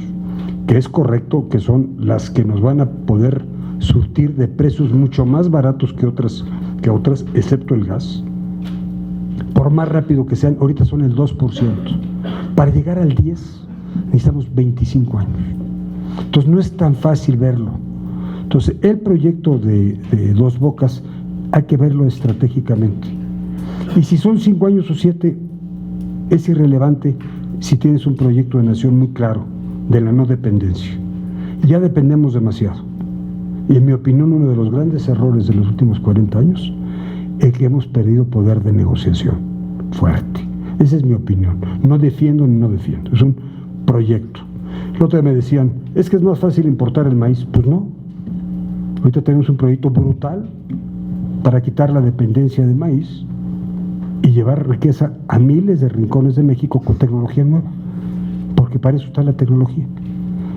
que es correcto que son las que nos van a poder surtir de precios mucho más baratos que otras, excepto el gas, por más rápido que sean, ahorita son el 2%. Para llegar al 10% necesitamos 25 años. Entonces no es tan fácil verlo. Entonces el proyecto de Dos Bocas hay que verlo estratégicamente. Y si son 5 años o 7, es irrelevante si tienes un proyecto de nación muy claro de la no dependencia. Ya dependemos demasiado. Y en mi opinión, uno de los grandes errores de los últimos 40 años es que hemos perdido poder de negociación fuerte. Esa es mi opinión. No defiendo ni no defiendo. Es un proyecto. El otro día me decían, es que es más fácil importar el maíz. Pues no. Ahorita tenemos un proyecto brutal para quitar la dependencia de maíz y llevar riqueza a miles de rincones de México con tecnología nueva, porque para eso está la tecnología.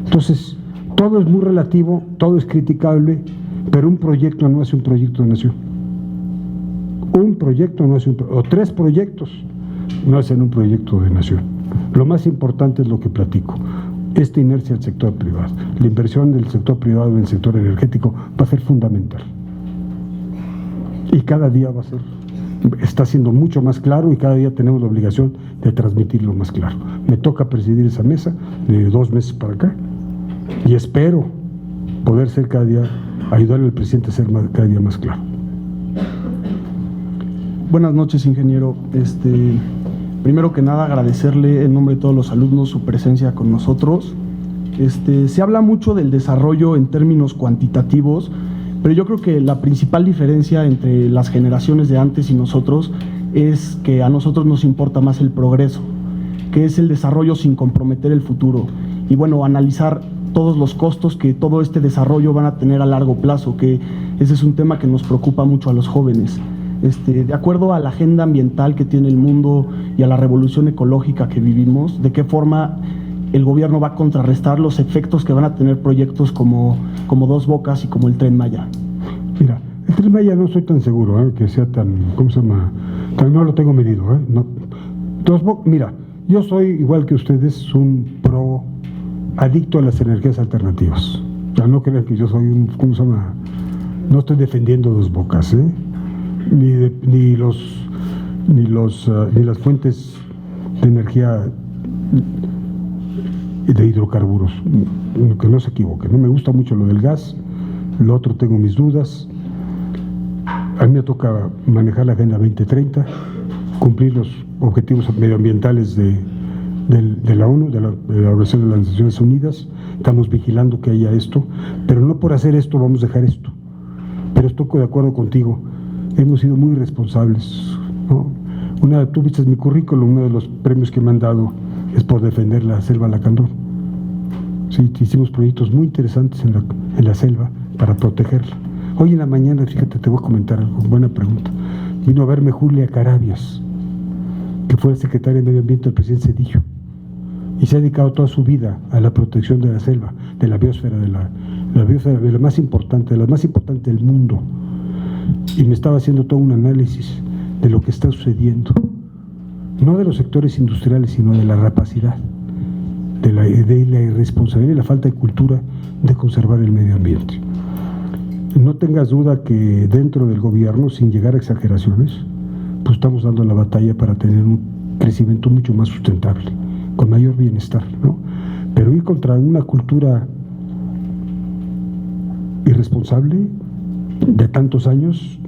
Entonces, todo es muy relativo, todo es criticable, pero un proyecto no hace un proyecto de nación. Un proyecto no hace o 3 proyectos no hacen un proyecto de nación. Lo más importante es lo que platico. Esta inercia del sector privado, la inversión del sector privado en el sector energético va a ser fundamental. Y cada día va a ser, está siendo mucho más claro y cada día tenemos la obligación de transmitirlo más claro. Me toca presidir esa mesa de 2 meses para acá y espero poder ser cada día, ayudarle al presidente a ser cada día más claro. Buenas noches, ingeniero. Primero que nada, agradecerle en nombre de todos los alumnos su presencia con nosotros. Se habla mucho del desarrollo en términos cuantitativos, pero yo creo que la principal diferencia entre las generaciones de antes y nosotros es que a nosotros nos importa más el progreso, que es el desarrollo sin comprometer el futuro. Y bueno, analizar todos los costos que todo este desarrollo van a tener a largo plazo, que ese es un tema que nos preocupa mucho a los jóvenes. De acuerdo a la agenda ambiental que tiene el mundo y a la revolución ecológica que vivimos, ¿de qué forma el gobierno va a contrarrestar los efectos que van a tener proyectos como Dos Bocas y como el Tren Maya? Mira, el Tren Maya no estoy tan seguro que sea tan, ¿cómo se llama? No lo tengo medido. No. Mira, yo soy igual que ustedes un adicto a las energías alternativas. Ya no crean que yo soy un, ¿cómo se llama? No estoy defendiendo Dos Bocas, ni las fuentes de energía de hidrocarburos, que no se equivoque. No me gusta mucho lo del gas, lo otro tengo mis dudas. A mí me toca manejar la Agenda 2030, cumplir los objetivos medioambientales de la ONU, de la Organización de las Naciones Unidas. Estamos vigilando que haya esto, pero no por hacer esto vamos a dejar esto. Pero estoy de acuerdo contigo, hemos sido muy responsables, ¿no? Tú viste mi currículum, uno de los premios que me han dado es por defender la selva lacandón. Sí, hicimos proyectos muy interesantes en la selva para protegerla. Hoy en la mañana, fíjate, te voy a comentar algo, buena pregunta. Vino a verme Julia Carabias, que fue secretaria de Medio Ambiente del presidente Zedillo, y se ha dedicado toda su vida a la protección de la selva, de la biosfera, de la biosfera, de la más importante del mundo. Y me estaba haciendo todo un análisis de lo que está sucediendo, no de los sectores industriales, sino de la rapacidad, de la irresponsabilidad y la falta de cultura de conservar el medio ambiente. No tengas duda que dentro del gobierno, sin llegar a exageraciones, pues estamos dando la batalla para tener un crecimiento mucho más sustentable, con mayor bienestar, ¿no? Pero ir contra una cultura irresponsable de tantos años,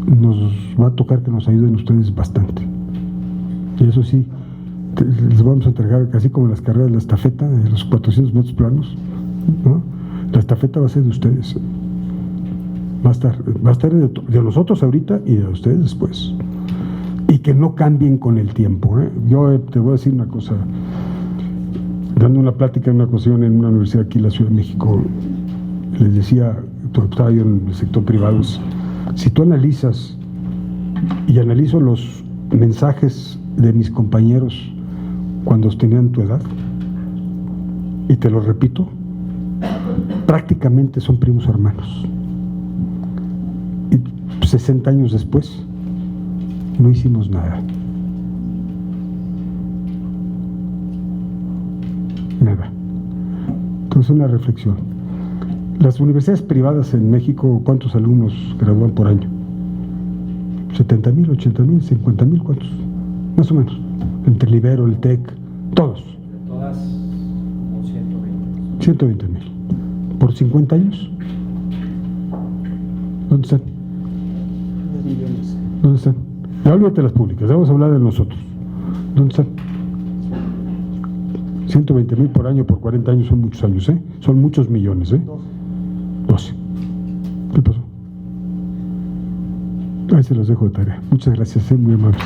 nos va a tocar que nos ayuden ustedes bastante. Y eso sí, les vamos a entregar, casi como las carreras de la estafeta, de los 400 metros planos, ¿no? estafeta va a ser de ustedes. Va a estar de nosotros ahorita y de ustedes después. Y que no cambien con el tiempo. Yo te voy a decir una cosa. Dando una plática en una ocasión en una universidad aquí en la Ciudad de México, les decía, estaba yo en el sector privado, si tú analizas y analizo los mensajes de mis compañeros cuando tenían tu edad, y te lo repito, prácticamente son primos hermanos. Y 60 años después, no hicimos nada. Nada. Entonces, una reflexión. Las universidades privadas en México, ¿cuántos alumnos gradúan por año? 70,000, 80,000, 50,000, ¿cuántos? Más o menos. Entre el Ibero, el TEC, todos. Todas como 120. 120,000. ¿Por 50 años? ¿Dónde están? 10 millones. ¿Dónde están? Ya olvídate las públicas, vamos a hablar de nosotros. ¿Dónde están? 120,000 por año por 40 años son muchos años, ¿eh? Son muchos millones, ¿eh? 12. ¿Qué pasó? Ahí se los dejo de tarea. Muchas gracias, muy amables.